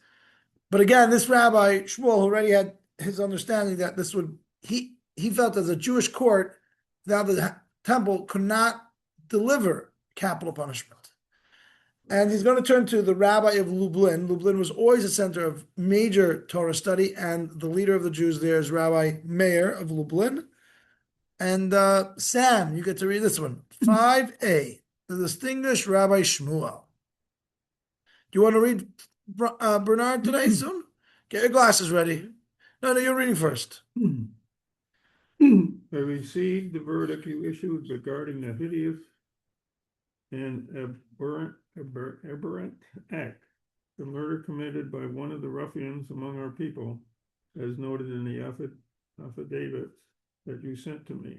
But again, this Rabbi Shmuel already had his understanding that this would, he felt as a Jewish court that the temple could not deliver capital punishment. And he's going to turn to the rabbi of Lublin. Lublin was always a center of major Torah study, and the leader of the Jews there is Rabbi Meir of Lublin. And Sam, you get to read this one. 5A, the distinguished Rabbi Shmuel. Do you want to read Bernard today soon? Get your glasses ready. No, you're reading first. I received the verdict you issued regarding the hideous and aberrant act, the murder committed by one of the ruffians among our people, as noted in the affidavits that you sent to me.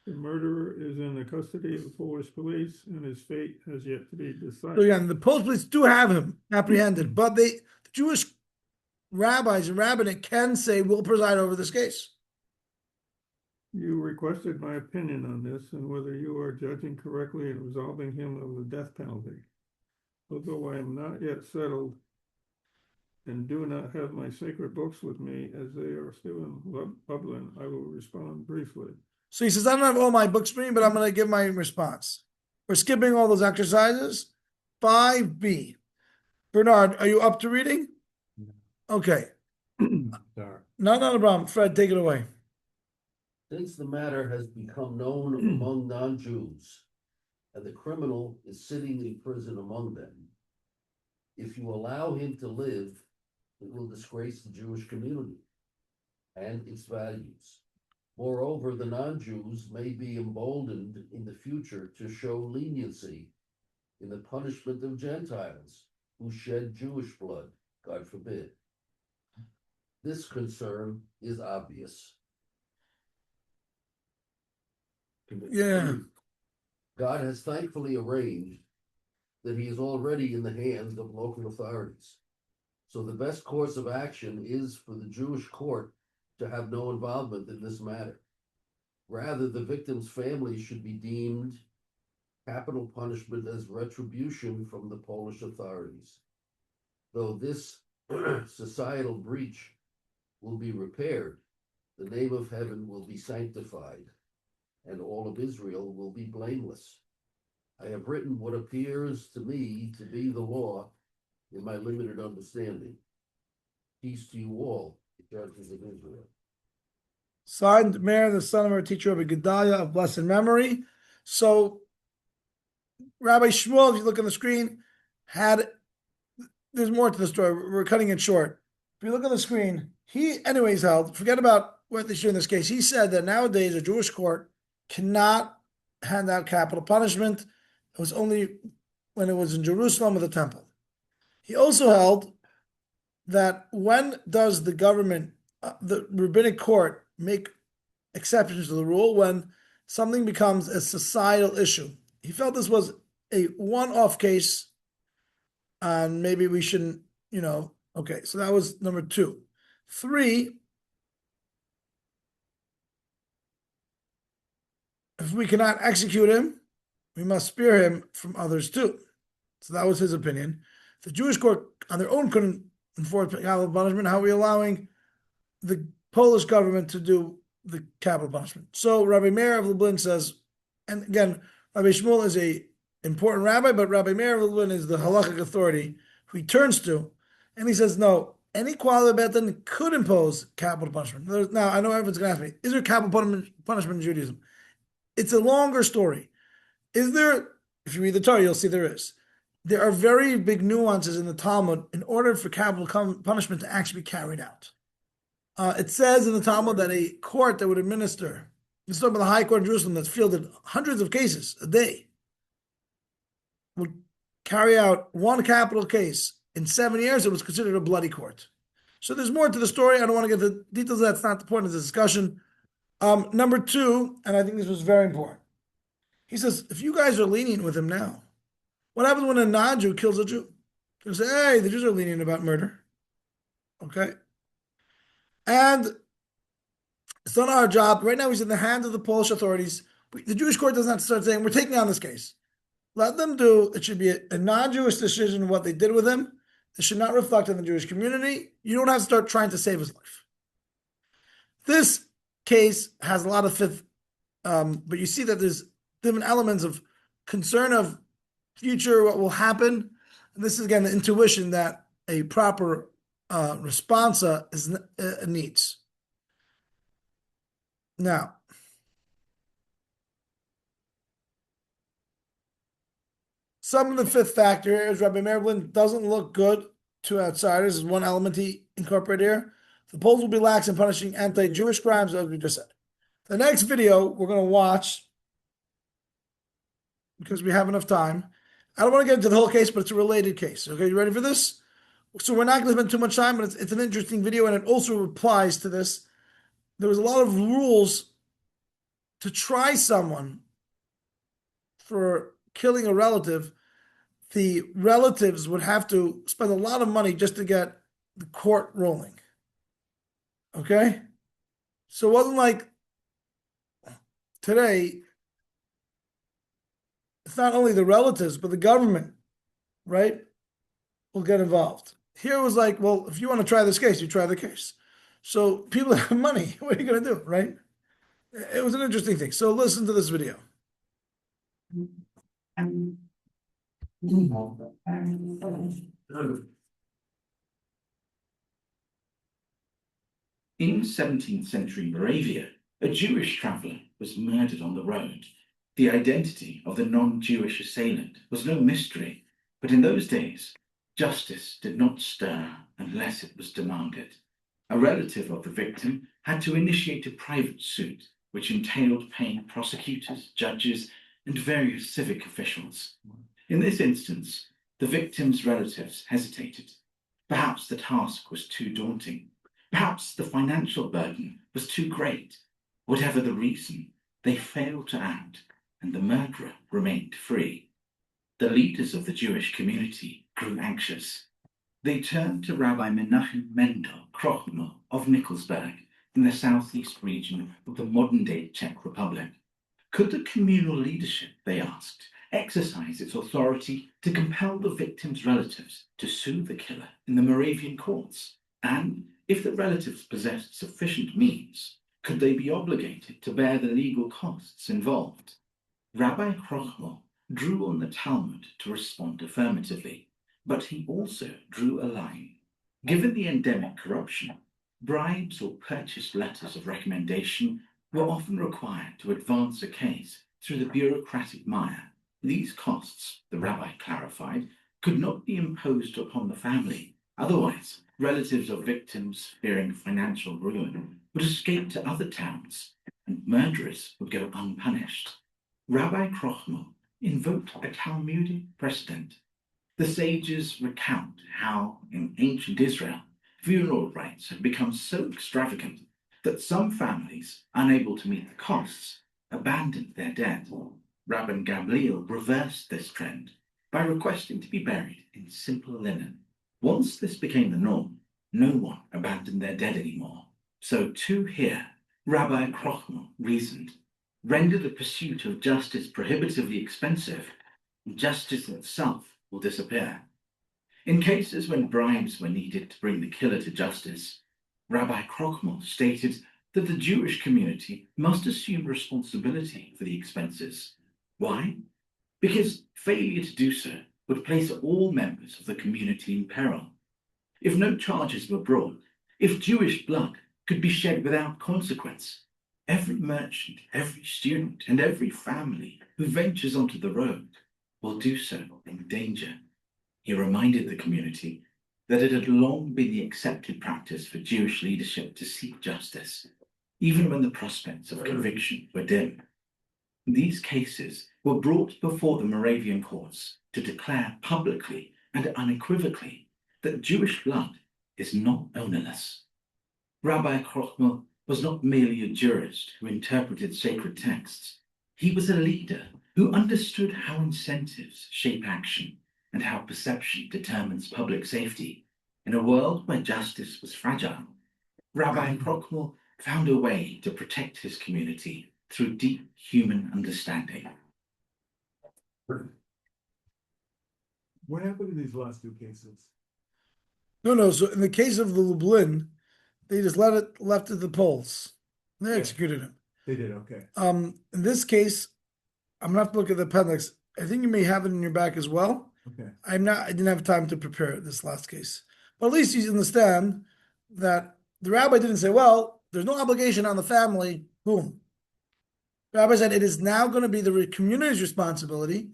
The murderer is in the custody of the Polish police, and his fate has yet to be So decided. again, the Polish police do have him apprehended, but the Jewish rabbis and rabbinic can say we'll preside over this case. You requested my opinion on this and whether you are judging correctly and absolving him of the death penalty. Although I am not yet settled and do not have my sacred books with me as they are still in Dublin, I will respond briefly. So he says, I don't have all my books for me, but I'm going to give my response. We're skipping all those exercises. 5B. Bernard, are you up to reading? Okay. Sorry. Not a problem. Fred, take it away. Since the matter has become known among non-Jews, and the criminal is sitting in prison among them, if you allow him to live, it will disgrace the Jewish community and its values. Moreover, the non-Jews may be emboldened in the future to show leniency in the punishment of Gentiles who shed Jewish blood, God forbid. This concern is obvious. Yeah. God has thankfully arranged that he is already in the hands of local authorities. So the best course of action is for the Jewish court to have no involvement in this matter. Rather, the victim's family should be deemed capital punishment as retribution from the Polish authorities. Though this societal breach will be repaired, the name of heaven will be sanctified, and all of Israel will be blameless. I have written what appears to me to be the law in my limited understanding. Peace to you all, the judges of Israel. Signed, Mayor, the son of our teacher, Rabbi Gedaliah of blessed memory. So, Rabbi Shmuel, if you look on the screen, there's more to the story. We're cutting it short. If you look on the screen, he, anyways, held, forget about what they should in this case. He said that nowadays a Jewish court cannot hand out capital punishment. It was only when it was in Jerusalem with the temple. He also held that when does the government, the rabbinic court, make exceptions to the rule when something becomes a societal issue. He felt this was a one-off case, and maybe we shouldn't, okay, so that was number 2. 3, if we cannot execute him, we must spare him from others too. So that was his opinion. The Jewish court on their own couldn't enforce capital punishment. How are we allowing the Polish government to do the capital punishment? So Rabbi Meir of Lublin says, and again, Rabbi Shmuel is a important rabbi, but Rabbi Meir of Lublin is the halachic authority who he turns to, and he says, no, any quality Beit Din could impose capital punishment. Now, I know everyone's going to ask me, is there capital punishment in Judaism? It's a longer story. Is there, if you read the Torah, you'll see there is. There are very big nuances in the Talmud in order for capital punishment to actually be carried out. It says in the Talmud that a court that would administer, let's talk about the High Court in Jerusalem that's fielded hundreds of cases a day, would carry out one capital case in 7 years. It was considered a bloody court. So there's more to the story. I don't want to get the details. That's not the point of this discussion. Number 2, and I think this was very important. He says, if you guys are lenient with him now, what happens when a non-Jew kills a Jew? They say, hey, the Jews are lenient about murder. Okay? And it's not our job. Right now, he's in the hands of the Polish authorities. The Jewish court doesn't have to start saying, we're taking on this case. Let them do. It should be a non-Jewish decision what they did with him. It should not reflect on the Jewish community. You don't have to start trying to save his life. This case has a lot of fifth, but you see that there's different elements of concern of future, what will happen. And this is, again, the intuition that a proper responsa needs. Now, Some of the fifth factor is Rabbi Merblin doesn't look good to outsiders is one element he incorporated here. The Poles will be lax in punishing anti-Jewish crimes, as we just said. The next video we're going to watch, because we have enough time. I don't want to get into the whole case, but it's a related case. Okay, you ready for this? So we're not going to spend too much time, but it's an interesting video, and it also applies to this. There was a lot of rules to try someone for killing a relative. The relatives would have to spend a lot of money just to get the court rolling. Okay? So it wasn't like today, it's not only the relatives, but the government, right, will get involved. Here it was like, well, if you want to try this case, you try the case. So people have money. What are you going to do, right? It was an interesting thing. So listen to this video. In 17th century Moravia, a Jewish traveller was murdered on the road. The identity of the non-Jewish assailant was no mystery, but in those days, justice did not stir unless it was demanded. A relative of the victim had to initiate a private suit, which entailed paying prosecutors, judges, and various civic officials. In this instance, the victim's relatives hesitated. Perhaps the task was too daunting. Perhaps the financial burden was too great. Whatever the reason, they failed to act, and the murderer remained free. The leaders of the Jewish community grew anxious. They turned to Rabbi Menachem Mendel Krochmer of Nikolsburg in the southeast region of the modern-day Czech Republic. Could the communal leadership, they asked, exercise its authority to compel the victim's relatives to sue the killer in the Moravian courts? And if the relatives possessed sufficient means, could they be obligated to bear the legal costs involved? Rabbi Krochmer drew on the Talmud to respond affirmatively, but he also drew a line. Given the endemic corruption, bribes or purchased letters of recommendation were often required to advance a case through the bureaucratic mire. These costs, the rabbi clarified, could not be imposed upon the family. Otherwise, relatives of victims fearing financial ruin would escape to other towns, and murderers would go unpunished. Rabbi Krochmer invoked a Talmudic precedent. The sages recount how, in ancient Israel, funeral rites had become so extravagant that some families, unable to meet the costs, abandoned their dead. Rabbi Gamliel reversed this trend by requesting to be buried in simple linen. Once this became the norm, no one abandoned their dead anymore. So too here, Rabbi Krochmer reasoned, render the pursuit of justice prohibitively expensive, and justice itself will disappear. In cases when bribes were needed to bring the killer to justice, Rabbi Krochmer stated that the Jewish community must assume responsibility for the expenses. Why? Because failure to do so would place all members of the community in peril. If no charges were brought, if Jewish blood could be shed without consequence, every merchant, every student, and every family who ventures onto the road will do so in danger. He reminded the community that it had long been the accepted practice for Jewish leadership to seek justice, even when the prospects of conviction were dim. These cases were brought before the Moravian courts to declare publicly and unequivocally that Jewish blood is not ownerless. Rabbi Krochmer was not merely a jurist who interpreted sacred texts. He was a leader who understood how incentives shape action and how perception determines public safety. In a world where justice was fragile, Rabbi Krochmer found a way to protect his community through deep human understanding. What happened in these last two cases? No. So in the case of the Lublin, they just left it to the Poles. They executed him. They did, okay. In this case, I'm gonna have to look at the appendix. I think you may have it in your back as well. Okay. I didn't have time to prepare this last case. But at least you understand that the rabbi didn't say, well, there's no obligation on the family. Boom. The rabbi said it is now going to be the community's responsibility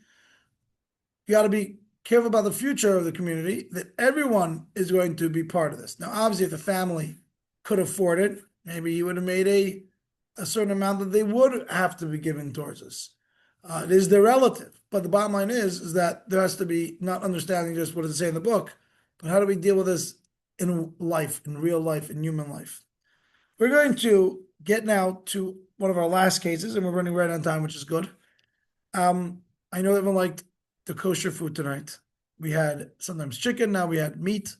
you got to be careful about the future of the community, that everyone is going to be part of this. Now, obviously, if the family could afford it, maybe he would have made a certain amount that they would have to be giving towards us. It is their relative. But the bottom line is that there has to be not understanding just what does it say in the book, but how do we deal with this in life, in real life, in human life? We're going to get now to one of our last cases, and we're running right on time, which is good. I know everyone liked the kosher food tonight. We had sometimes chicken, now we had meat.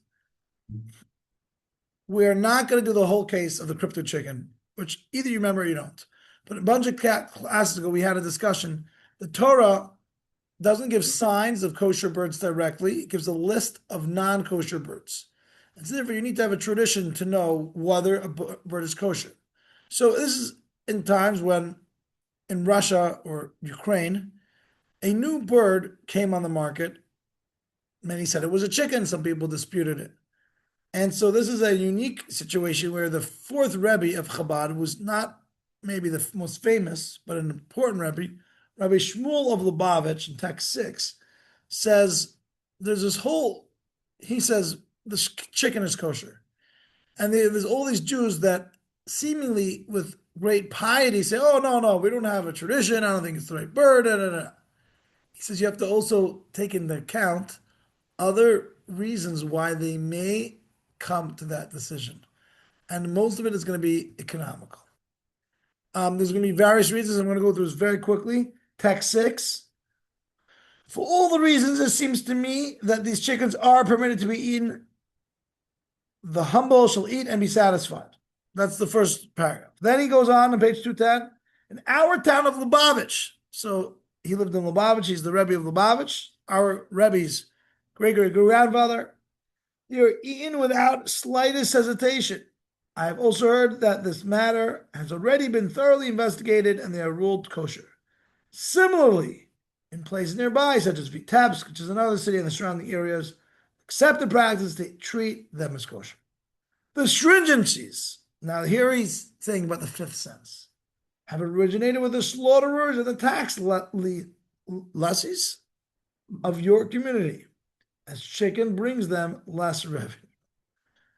We're not going to do the whole case of the crypto chicken, which either you remember or you don't. But a bunch of classes ago, we had a discussion. The Torah doesn't give signs of kosher birds directly. It gives a list of non-kosher birds. And so therefore, you need to have a tradition to know whether a bird is kosher. So this is in times when in Russia or Ukraine, a new bird came on the market. Many said it was a chicken. Some people disputed it. And so this is a unique situation where the fourth Rebbe of Chabad was not maybe the most famous, but an important Rebbe, Rabbi Shmuel of Lubavitch in text 6, says there's this whole, he says the chicken is kosher. And there's all these Jews that seemingly with great piety say, oh, no, we don't have a tradition. I don't think it's the right bird. Da, da, da. He says you have to also take into account other reasons why they may come to that decision. And most of it is going to be economical. There's going to be various reasons. I'm going to go through this very quickly. Text 6. For all the reasons, it seems to me that these chickens are permitted to be eaten, the humble shall eat and be satisfied. That's the first paragraph. Then he goes on page 210. In our town of Lubavitch. So he lived in Lubavitch. He's the Rebbe of Lubavitch. Our Rebbe's great-great-grandfather. You're eaten without slightest hesitation. I have also heard that this matter has already been thoroughly investigated and they are ruled kosher. Similarly, in places nearby, such as Vitebsk, which is another city in the surrounding areas, accepted practice, they treat them as kosher. The stringencies, now here he's saying about the fifth sense, have originated with the slaughterers and the tax lessees of your community, as chicken brings them less revenue.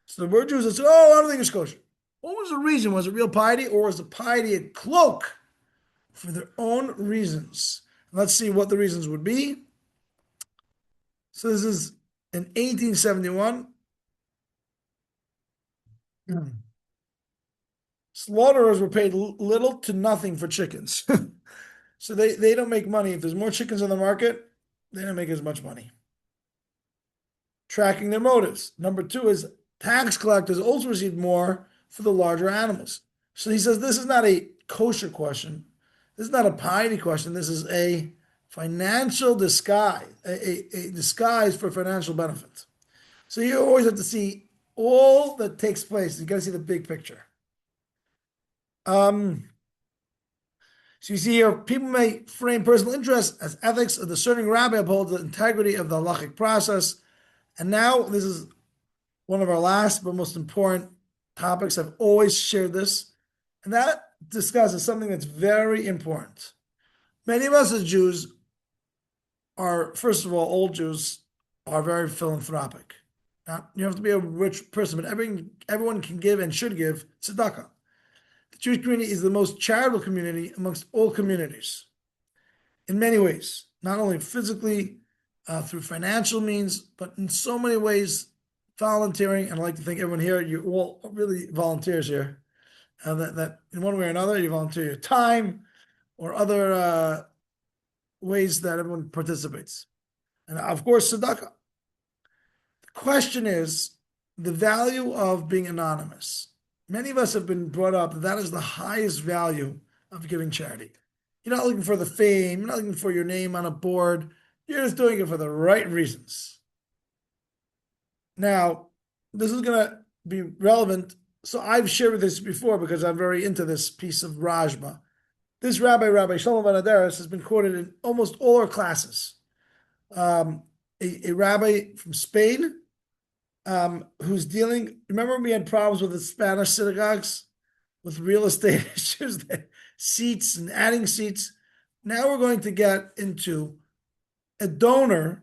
So the word Jews that said, oh, I don't think it's kosher. What was the reason? Was it real piety, or was the piety a cloak for their own reasons? Let's see what the reasons would be. So this is in 1871. Slaughterers were paid little to nothing for chickens. So they don't make money. If there's more chickens on the market, they don't make as much money. Tracking their motives. Number 2 is tax collectors also receive more for the larger animals. So he says this is not a kosher question. This is not a piety question. This is a financial disguise, a disguise for financial benefit. So you always have to see all that takes place. You got to see the big picture. So you see here, people may frame personal interest as ethics. A discerning rabbi upholds the integrity of the halachic process. And now this is one of our last but most important topics. I've always shared this. And that discusses something that's very important. Many of us as Jews are, first of all, old Jews are very philanthropic. Now, you have to be a rich person, but everyone can give and should give tzedakah. The Jewish community is the most charitable community amongst all communities in many ways, not only physically, through financial means, but in so many ways, volunteering. And I'd like to thank everyone here. You're all really volunteers here. That in one way or another, you volunteer your time or other ways that everyone participates. And of course, tzedakah. The question is the value of being anonymous. Many of us have been brought up that is the highest value of giving charity. You're not looking for the fame, you're not looking for your name on a board, you're just doing it for the right reasons. Now, this is going to be relevant. So I've shared this before because I'm very into this piece of Rajma. This Rabbi Shlomo Ben Adaris, has been quoted in almost all our classes. A rabbi from Spain who's dealing, remember we had problems with the Spanish synagogues with real estate issues, seats and adding seats. Now we're going to get into a donor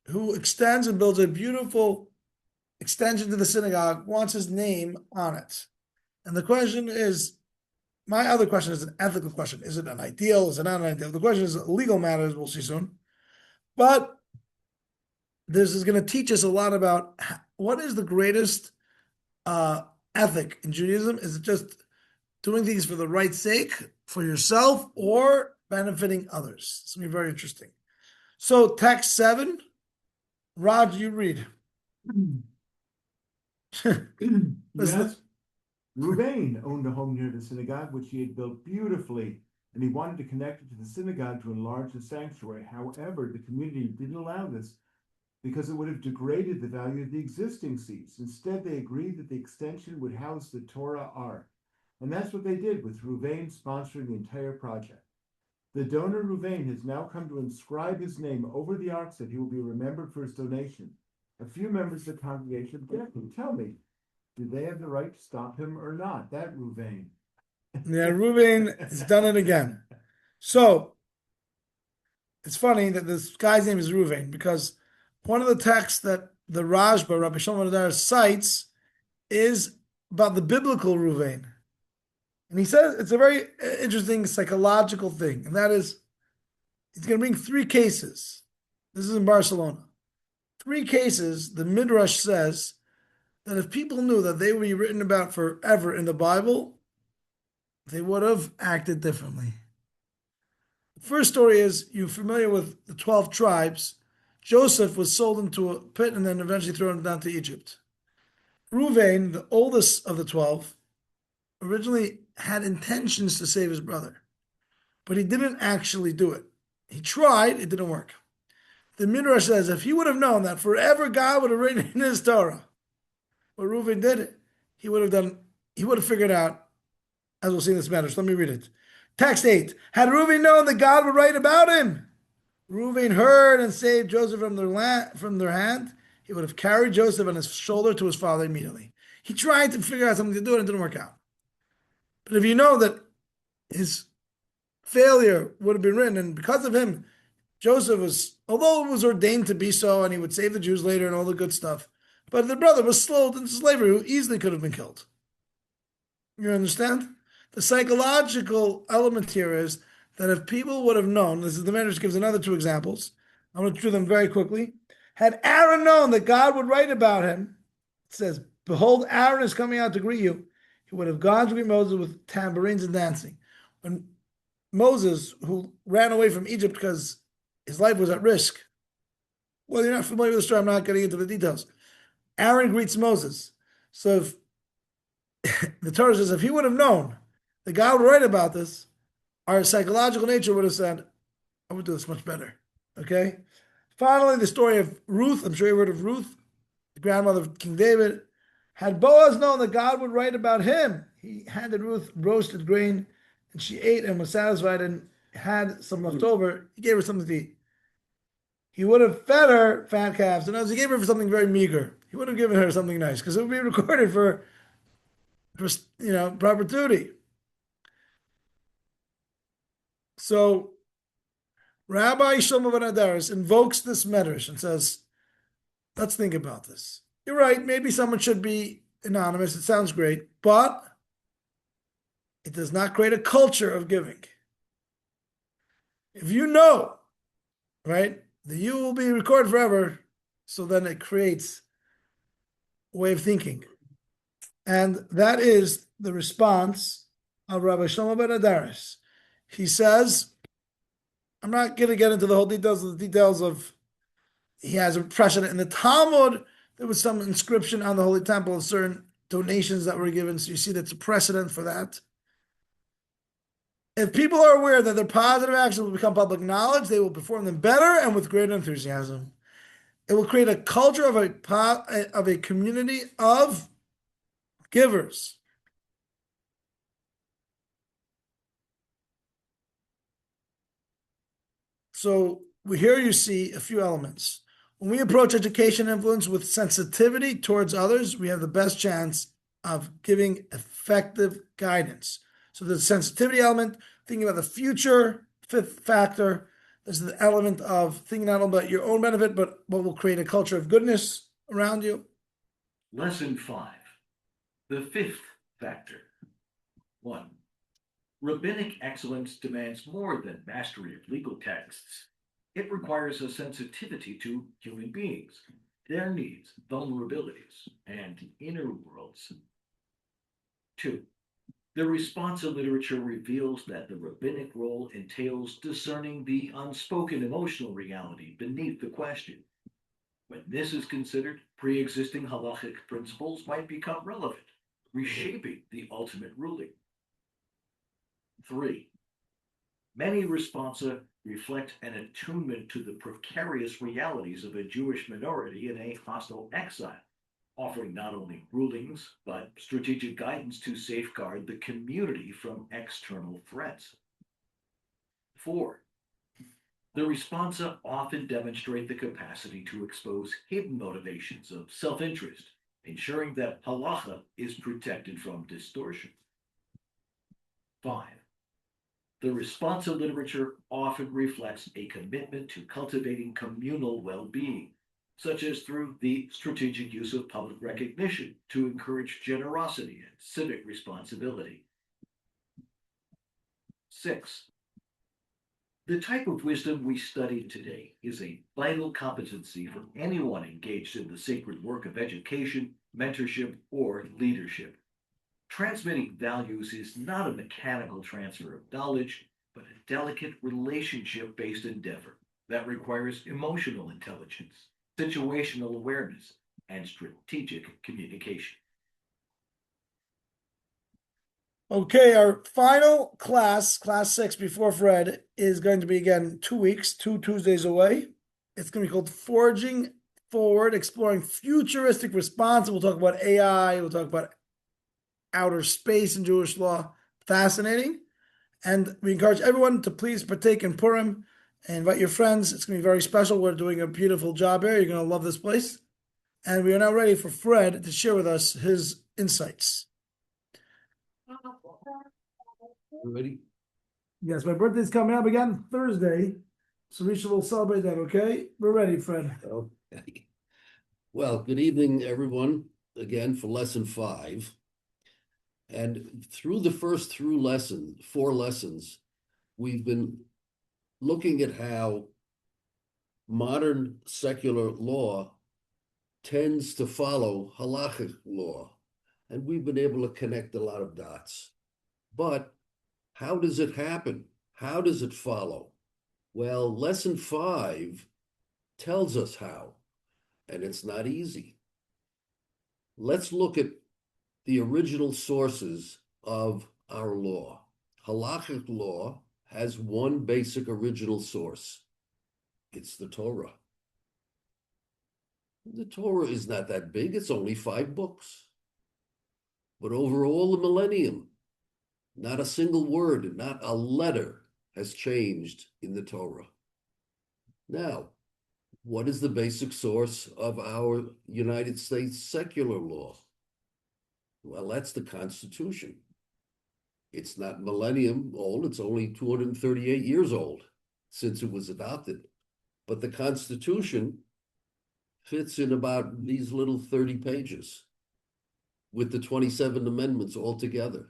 who extends and builds a beautiful extension to the synagogue wants his name on it. And the question is, my other question is an ethical question. Is it an ideal? Is it not an ideal? The question is legal matters, we'll see soon. But this is going to teach us a lot about what is the greatest ethic in Judaism. Is it just doing things for the right sake, for yourself, or benefiting others? It's going to be very interesting. So text 7, Raj, you read. Yes. Ruvain owned a home near the synagogue, which he had built beautifully, and he wanted to connect it to the synagogue to enlarge the sanctuary. However, the community didn't allow this because it would have degraded the value of the existing seats. Instead, they agreed that the extension would house the Torah Ark. And that's what they did, with Ruvain sponsoring the entire project. The donor Ruvain has now come to inscribe his name over the ark so that he will be remembered for his donation. A few members of the congregation objected. Tell me, do they have the right to stop him or not? That Ruvain. Yeah, Reuben has done it again. So it's funny that this guy's name is Reuven because one of the texts that the Rashba, Rabbi Shlomo Nadar, cites is about the biblical Reuven. And he says it's a very interesting psychological thing, and that is he's going to bring 3 cases. This is in Barcelona. 3 cases, the Midrash says that if people knew that they would be written about forever in the Bible, they would have acted differently. The first story is, you're familiar with the 12 tribes. Joseph was sold into a pit and then eventually thrown down to Egypt. Reuven, the oldest of the 12, originally had intentions to save his brother, but he didn't actually do it. He tried, it didn't work. The Midrash says if he would have known that forever God would have written in his Torah what Reuven did, he would have figured out, as we'll see in this Midrash. Let me read it. Text 8. Had Reuven known that God would write about him, Reuven heard and saved Joseph from their hand, he would have carried Joseph on his shoulder to his father immediately. He tried to figure out something to do and it didn't work out. But if you know that his failure would have been written, and because of him, Joseph was, although it was ordained to be so, and he would save the Jews later and all the good stuff, but the brother was sold into slavery who easily could have been killed. You understand? The psychological element here is that if people would have known, this is the Midrash gives another 2 examples. I'm going to do them very quickly. Had Aaron known that God would write about him, it says, behold, Aaron is coming out to greet you. He would have gone to greet Moses with tambourines and dancing. When Moses, who ran away from Egypt because his life was at risk, well, you're not familiar with the story, I'm not getting into the details. Aaron greets Moses. So if the Torah says if he would have known that God would write about this, our psychological nature would have said, I would do this much better. Okay? Finally, the story of Ruth. I'm sure you heard of Ruth, the grandmother of King David. Had Boaz known that God would write about him, he handed Ruth roasted grain, and she ate and was satisfied and had some left over. He gave her something to eat. He would have fed her fat calves, and as he gave her for something very meager, he would have given her something nice because it would be recorded for proper duty. So Rabbi Shlomo ben Adaris invokes this medrash and says, let's think about this. You're right, maybe someone should be anonymous. It sounds great, but it does not create a culture of giving. If you know, right, that you will be recorded forever, so then it creates a way of thinking. And that is the response of Rabbi Shlomo ben Adaris. He says, I'm not going to get into the whole details of, he has a precedent in the Talmud. There was some inscription on the Holy Temple of certain donations that were given. So you see that's a precedent for that. If people are aware that their positive actions will become public knowledge, they will perform them better and with greater enthusiasm. It will create a culture of a community of givers. So here you see a few elements. When we approach education influence with sensitivity towards others, we have the best chance of giving effective guidance. So the sensitivity element, thinking about the future, 5th factor, There's the element of thinking not only about your own benefit, but what will create a culture of goodness around you. Lesson 5. The fifth factor. 1. Rabbinic excellence demands more than mastery of legal texts. It requires a sensitivity to human beings, their needs, vulnerabilities, and inner worlds. 2. The Responsa literature reveals that the rabbinic role entails discerning the unspoken emotional reality beneath the question. When this is considered, pre-existing halachic principles might become relevant, reshaping the ultimate ruling. 3. Many responsa reflect an attunement to the precarious realities of a Jewish minority in a hostile exile, offering not only rulings, but strategic guidance to safeguard the community from external threats. 4. The responsa often demonstrate the capacity to expose hidden motivations of self-interest, ensuring that halacha is protected from distortion. 5. The responsa literature often reflects a commitment to cultivating communal well-being, such as through the strategic use of public recognition to encourage generosity and civic responsibility. 6. The type of wisdom we study today is a vital competency for anyone engaged in the sacred work of education, mentorship, or leadership. Transmitting values is not a mechanical transfer of knowledge, but a delicate relationship-based endeavor that requires emotional intelligence, situational awareness, and strategic communication. Okay, our final class, class 6 before Fred, is going to be again 2 weeks, 2 Tuesdays away. It's going to be called Forging Forward, Exploring Futuristic Response. We'll talk about AI, we'll talk about outer space in Jewish law. Fascinating. And we encourage everyone to please partake in Purim and invite your friends. It's going to be very special. We're doing a beautiful job here. You're going to love this place. And we are now ready for Fred to share with us his insights. Ready? Yes, my birthday's coming up again Thursday. So we will celebrate that, okay? We're ready, Fred. Okay. Well, good evening, everyone, again for lesson 5. And through the first 4 lessons, we've been looking at how modern secular law tends to follow halachic law. And we've been able to connect a lot of dots. But how does it happen? How does it follow? Well, lesson 5 tells us how, and it's not easy. Let's look at the original sources of our law. Halakhic law has one basic original source. It's the Torah. The Torah is not that big. It's only 5 books. But over all the millennium, not a single word, not a letter has changed in the Torah. Now, what is the basic source of our United States secular law? Well, that's the Constitution. It's not millennium old, it's only 238 years old since it was adopted. But the Constitution fits in about these little 30 pages with the 27 amendments all together.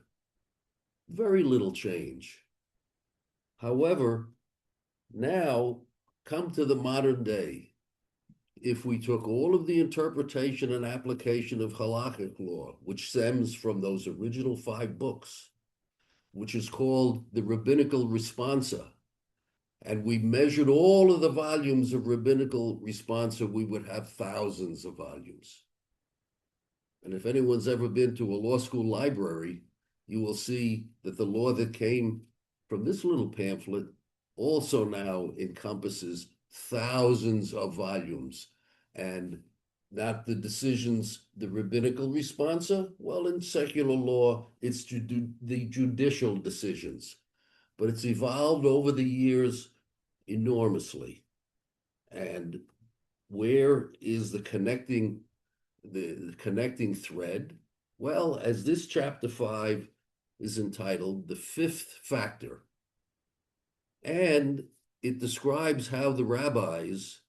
Very little change. However, now come to the modern day. If we took all of the interpretation and application of halakhic law, which stems from those original 5 books, which is called the Rabbinical Responsa, and we measured all of the volumes of Rabbinical Responsa, we would have thousands of volumes. And if anyone's ever been to a law school library, you will see that the law that came from this little pamphlet also now encompasses thousands of volumes, and not the decisions, the rabbinical responsa. Well, in secular law, it's the judicial decisions, but it's evolved over the years enormously. And where is the connecting thread? Well, as this chapter 5 is entitled, The Fifth Factor. And it describes how the rabbis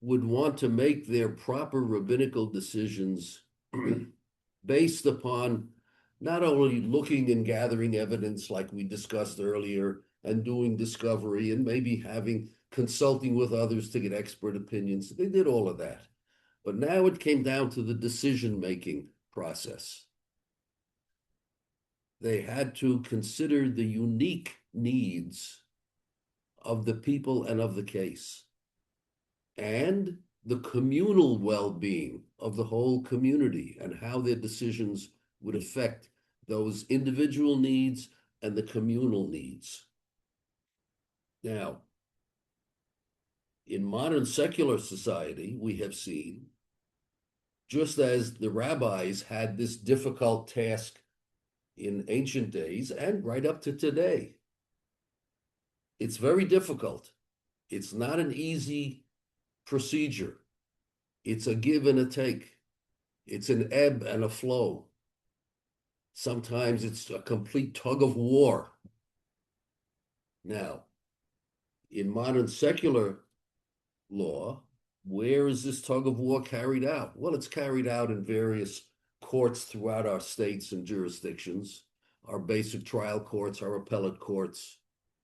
would want to make their proper rabbinical decisions based upon not only looking and gathering evidence like we discussed earlier and doing discovery and maybe consulting with others to get expert opinions. They did all of that. But now it came down to the decision-making process. They had to consider the unique needs of the people and of the case, and the communal well-being of the whole community and how their decisions would affect those individual needs and the communal needs. Now, in modern secular society, we have seen, just as the rabbis had this difficult task in ancient days and right up to today, it's very difficult. It's not an easy procedure. It's a give and a take. It's an ebb and a flow. Sometimes it's a complete tug of war. Now, in modern secular law, where is this tug of war carried out? Well, it's carried out in various courts throughout our states and jurisdictions, our basic trial courts, our appellate courts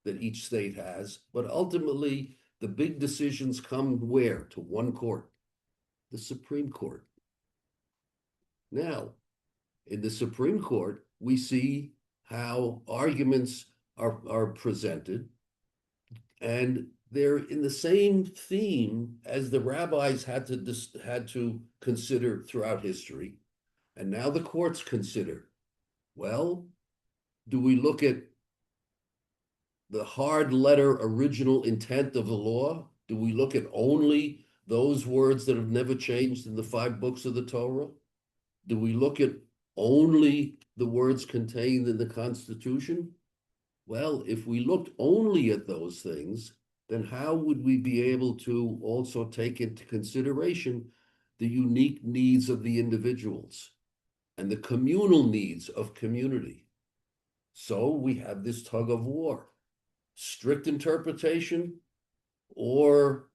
that each state has. But ultimately, the big decisions come where? To one court, the Supreme Court. Now, in the Supreme Court, we see how arguments are presented, and they're in the same theme as the rabbis had to consider throughout history. And now the courts consider, well, do we look at the hard letter original intent of the law? Do we look at only those words that have never changed in the 5 books of the Torah? Do we look at only the words contained in the Constitution? Well, if we looked only at those things, then how would we be able to also take into consideration the unique needs of the individuals and the communal needs of community? So we have this tug of war, strict interpretation or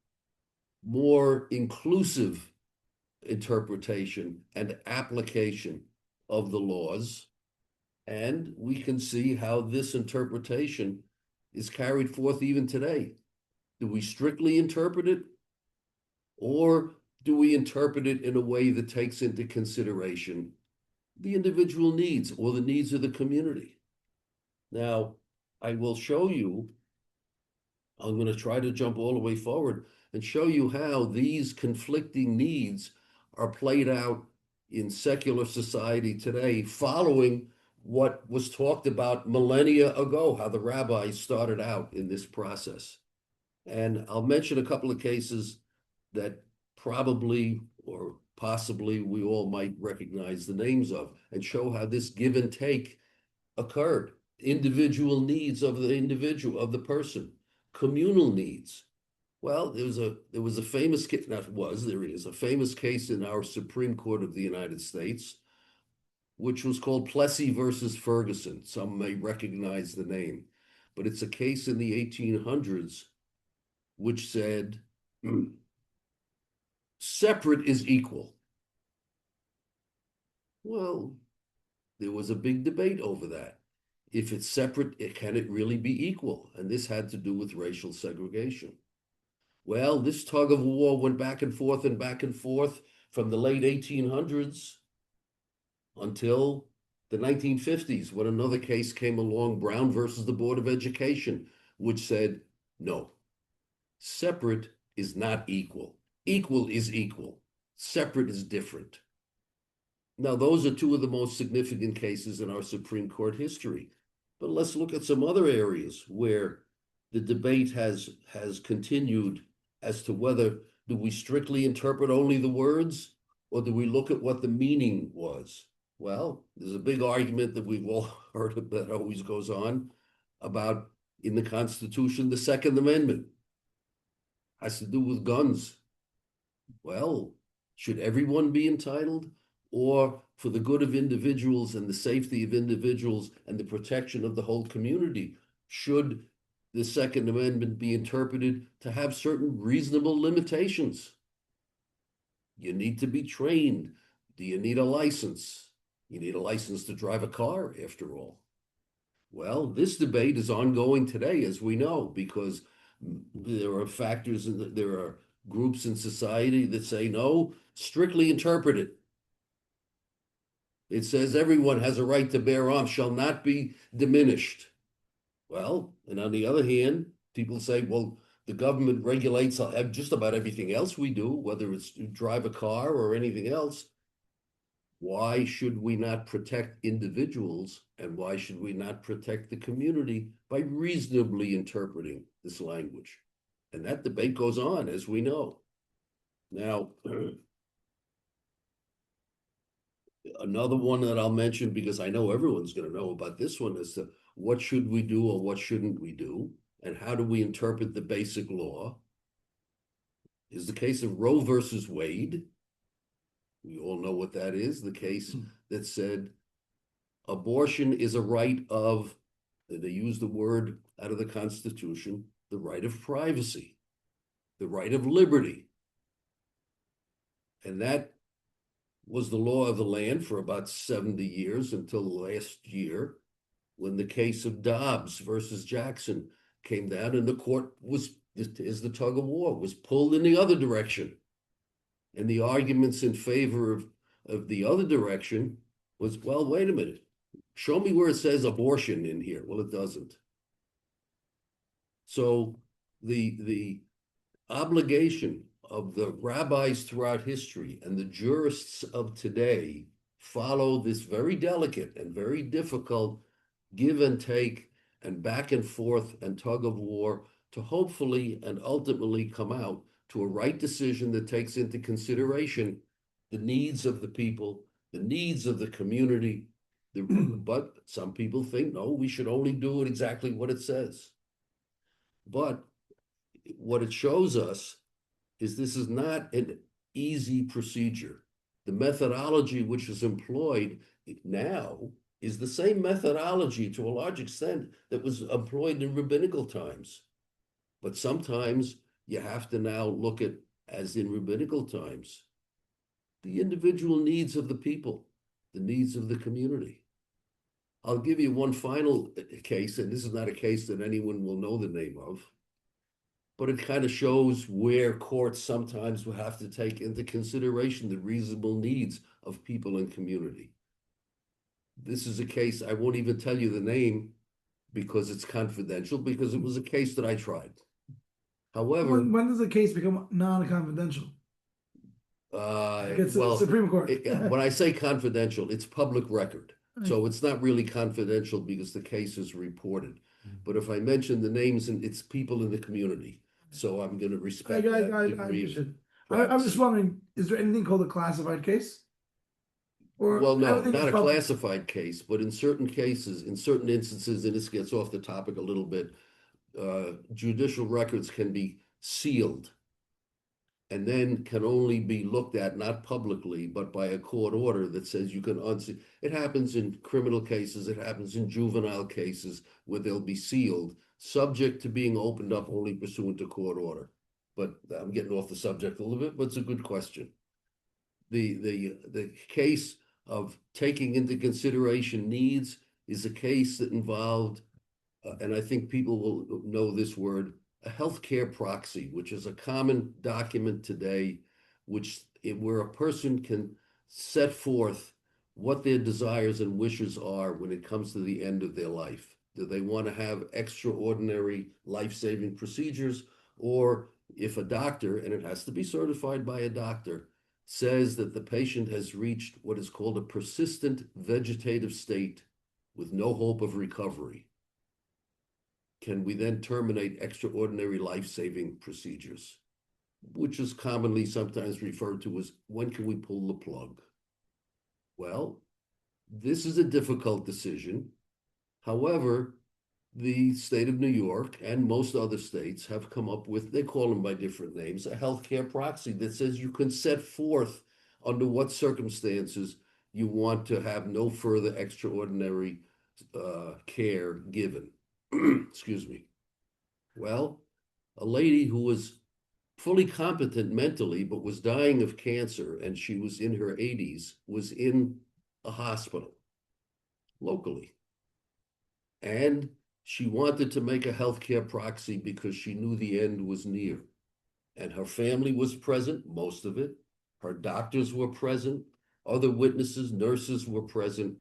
more inclusive interpretation and application of the laws. And we can see how this interpretation is carried forth even today. Do we strictly interpret it, or do we interpret it in a way that takes into consideration the individual needs or the needs of the community? Now, I will show you, I'm going to try to jump all the way forward and show you how these conflicting needs are played out in secular society today, following what was talked about millennia ago, how the rabbis started out in this process. And I'll mention a couple of cases that probably or possibly we all might recognize the names of, and show how this give and take occurred. Individual needs of the individual, of the person, communal needs. Well, there is a famous case, there is a famous case in our Supreme Court of the United States, which was called Plessy versus Ferguson. Some may recognize the name, but it's a case in the 1800s which said, separate is equal. Well, there was a big debate over that. If it's separate, can it really be equal? And this had to do with racial segregation. Well, this tug of war went back and forth from the late 1800s until the 1950s, when another case came along, Brown versus the Board of Education, which said, no, separate is not equal. Equal is equal. Separate is different. Now, those are 2 of the most significant cases in our Supreme Court history. But let's look at some other areas where the debate has continued as to whether do we strictly interpret only the words, or do we look at what the meaning was? Well, there's a big argument that we've all heard of that always goes on about, in the Constitution, the Second Amendment has to do with guns. Well, should everyone be entitled? Or for the good of individuals and the safety of individuals and the protection of the whole community, should the Second Amendment be interpreted to have certain reasonable limitations. You need to be trained. Do you need a license? You need a license to drive a car, after all. Well, this debate is ongoing today, as we know, because there are factors and there are groups in society that say, no, strictly interpret it. It says everyone has a right to bear arms, shall not be diminished. Well, and on the other hand, people say, well, the government regulates just about everything else we do, whether it's to drive a car or anything else. Why should we not protect individuals, and why should we not protect the community by reasonably interpreting this language? And that debate goes on, as we know. Now, another one that I'll mention, because I know everyone's going to know about this one, is what should we do or what shouldn't we do, and how do we interpret the basic law, is the case of Roe versus Wade. We all know what that is, the case that said abortion is a right of, they use the word out of the Constitution, the right of privacy, the right of liberty. And that was the law of the land for about 70 years until last year, when the case of Dobbs versus Jackson came down and the court was, as the tug of war, was pulled in the other direction. And the arguments in favor of the other direction was, well, wait a minute, show me where it says abortion in here. Well, it doesn't. So the obligation of the rabbis throughout history and the jurists of today follow this very delicate and very difficult give and take and back and forth and tug of war to hopefully and ultimately come out to a right decision that takes into consideration the needs of the people, the needs of the community. But some people think, no, we should only do it exactly what it says. But what it shows us is this is not an easy procedure. The methodology which is employed now is the same methodology to a large extent that was employed in rabbinical times. But sometimes you have to now look at, as in rabbinical times, the individual needs of the people, the needs of the community. I'll give you one final case, and this is not a case that anyone will know the name of, but it kind of shows where courts sometimes will have to take into consideration the reasonable needs of people and community. This is a case, I won't even tell you the name because it's confidential, because it was a case that I tried. However, when does the case become non-confidential? It's well, Supreme Court. When I say confidential, it's public record. So it's not really confidential because the case is reported. But if I mention the names, and it's people in the community, so I'm going to respect that. I'm just wondering, is there anything called a classified case? Or well, no, everything is not a public? classified case, but in certain cases, in certain instances, and this gets off the topic a little bit, judicial records can be sealed and then can only be looked at, not publicly, but by a court order that says you can unseal. It happens in criminal cases, it happens in juvenile cases where they'll be sealed, subject to being opened up only pursuant to court order. But I'm getting off the subject a little bit, but it's a good question. The case of taking into consideration needs is a case that involved, and I think people will know this word, a healthcare proxy, which is a common document today, where a person can set forth what their desires and wishes are when it comes to the end of their life. Do they want to have extraordinary life-saving procedures, or if a doctor, and it has to be certified by a doctor, says that the patient has reached what is called a persistent vegetative state with no hope of recovery, can we then terminate extraordinary life-saving procedures, which is commonly sometimes referred to as, when can we pull the plug? Well, this is a difficult decision. However, the state of New York and most other states have come up with, they call them by different names, a healthcare proxy that says you can set forth under what circumstances you want to have no further extraordinary care given. Excuse me. Well, a lady who was fully competent mentally, but was dying of cancer, and she was in her 80s, was in a hospital locally. And she wanted to make a healthcare proxy because she knew the end was near. And her family was present, most of it. Her doctors were present. Other witnesses, nurses were present.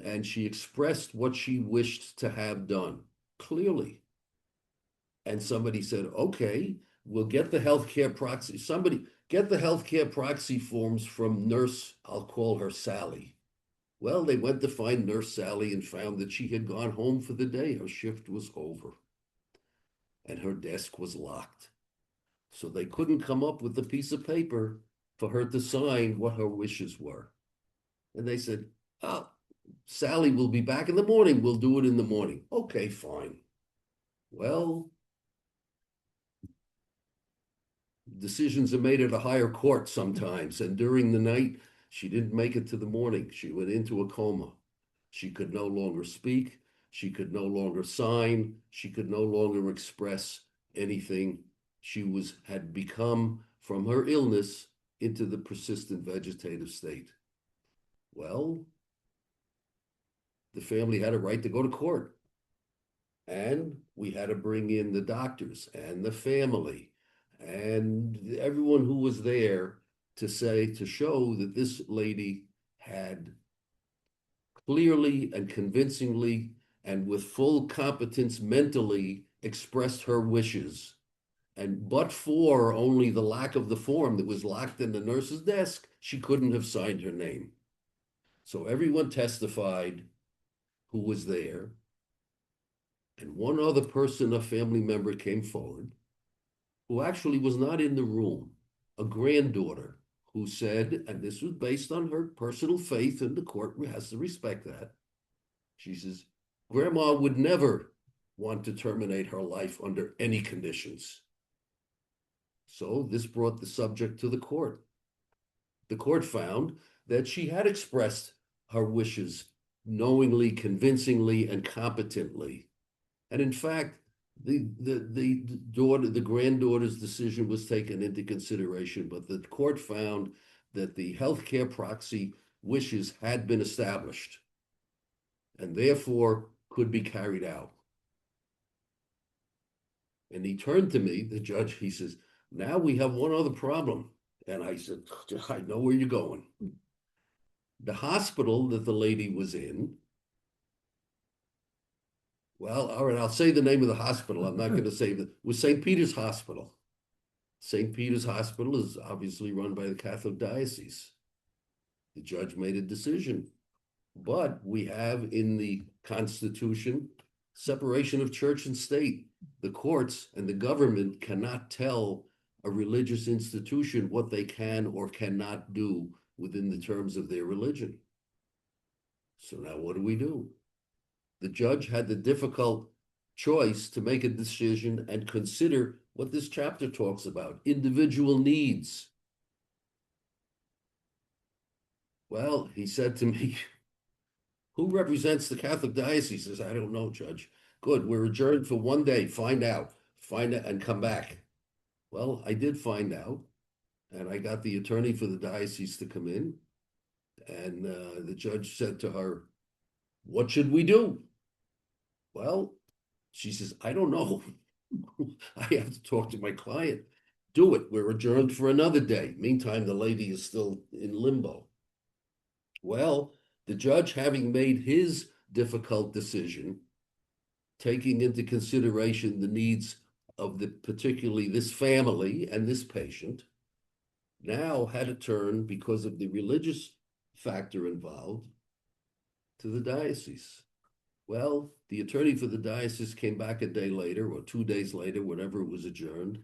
And she expressed what she wished to have done clearly. And somebody said, okay, we'll get the healthcare proxy. Somebody get the healthcare proxy forms from nurse, I'll call her Sally. Well, they went to find Nurse Sally and found that she had gone home for the day. Her shift was over and her desk was locked. So they couldn't come up with a piece of paper for her to sign what her wishes were. And they said, oh, Sally will be back in the morning. We'll do it in the morning. Okay, fine. Well, decisions are made at a higher court sometimes. And during the night, she didn't make it to the morning. She went into a coma. She could no longer speak. She could no longer sign. She could no longer express anything. She had become, from her illness, into the persistent vegetative state. Well, the family had a right to go to court. And we had to bring in the doctors and the family and everyone who was there to show that this lady had clearly and convincingly and with full competence mentally expressed her wishes. And but for only the lack of the form that was locked in the nurse's desk, she couldn't have signed her name. So everyone testified who was there. And one other person, a family member, came forward who actually was not in the room, a granddaughter who said, and this was based on her personal faith, and the court has to respect that. She says, Grandma would never want to terminate her life under any conditions. So this brought the subject to the court. The court found that she had expressed her wishes knowingly, convincingly, and competently. And in fact, the granddaughter's decision was taken into consideration, but the court found that the healthcare proxy wishes had been established and therefore could be carried out. And he turned to me, the judge, he says, now we have one other problem. And I said, I know where you're going. The hospital that the lady was in, well, all right, I'll say the name of the hospital. I'm not going to say it was St. Peter's Hospital. St. Peter's Hospital is obviously run by the Catholic Diocese. The judge made a decision, but we have in the Constitution separation of church and state. The courts and the government cannot tell a religious institution what they can or cannot do within the terms of their religion. So now what do? The judge had the difficult choice to make a decision and consider what this chapter talks about, individual needs. Well, he said to me, who represents the Catholic Diocese? He says, I don't know, Judge. Good, we're adjourned for one day. Find out and come back. Well, I did find out, and I got the attorney for the diocese to come in, and the judge said to her, what should we do? Well, she says, I don't know. I have to talk to my client. Do it. We're adjourned for another day. Meantime, the lady is still in limbo. Well, the judge, having made his difficult decision, taking into consideration the needs of particularly this family and this patient, now had to turn, because of the religious factor involved, to the diocese. Well, the attorney for the diocese came back a day later or 2 days later, whenever it was adjourned,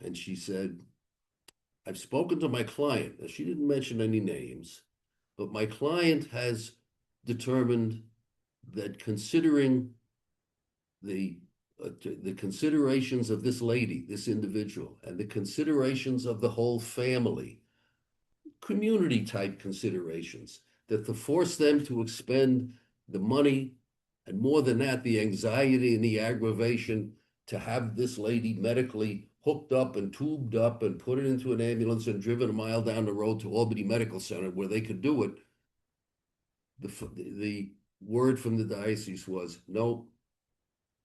and she said, I've spoken to my client. Now, she didn't mention any names, but my client has determined that considering the considerations of this lady, this individual, and the considerations of the whole family, community type considerations, that to force them to expend the money, and more than that, the anxiety and the aggravation to have this lady medically hooked up and tubed up and put it into an ambulance and driven a mile down the road to Albany Medical Center where they could do it. The word from the diocese was, no,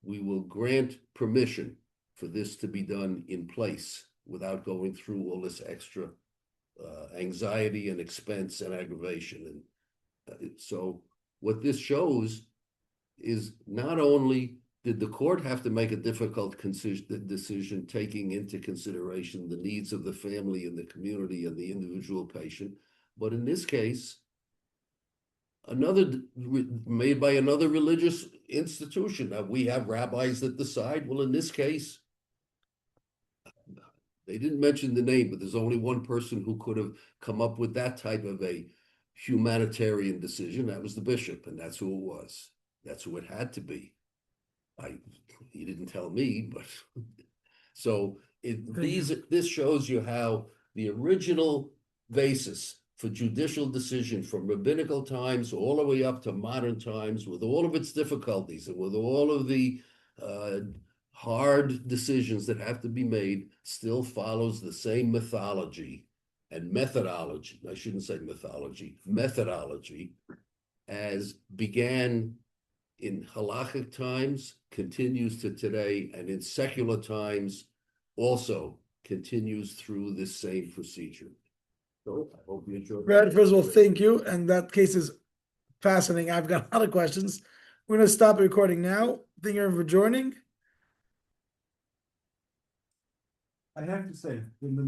we will grant permission for this to be done in place without going through all this extra anxiety and expense and aggravation. And so what this shows is not only did the court have to make a difficult decision taking into consideration the needs of the family and the community and the individual patient, but in this case, made by another religious institution. Now, we have rabbis that decide. Well, in this case, they didn't mention the name, but there's only one person who could have come up with that type of a humanitarian decision. That was the bishop, and that's who it was. That's who it had to be. He didn't tell me, but so this shows you how the original basis for judicial decision from rabbinical times all the way up to modern times, with all of its difficulties and with all of the hard decisions that have to be made, still follows the same mythology and methodology. I shouldn't say mythology, methodology, as began in halachic times, continues to today, and in secular times also continues through this same procedure. So I hope you enjoyed. Brad, first of all, thank you. And that case is fascinating. I've got a lot of questions. We're going to stop the recording now. Thank you for joining. I have to say, in the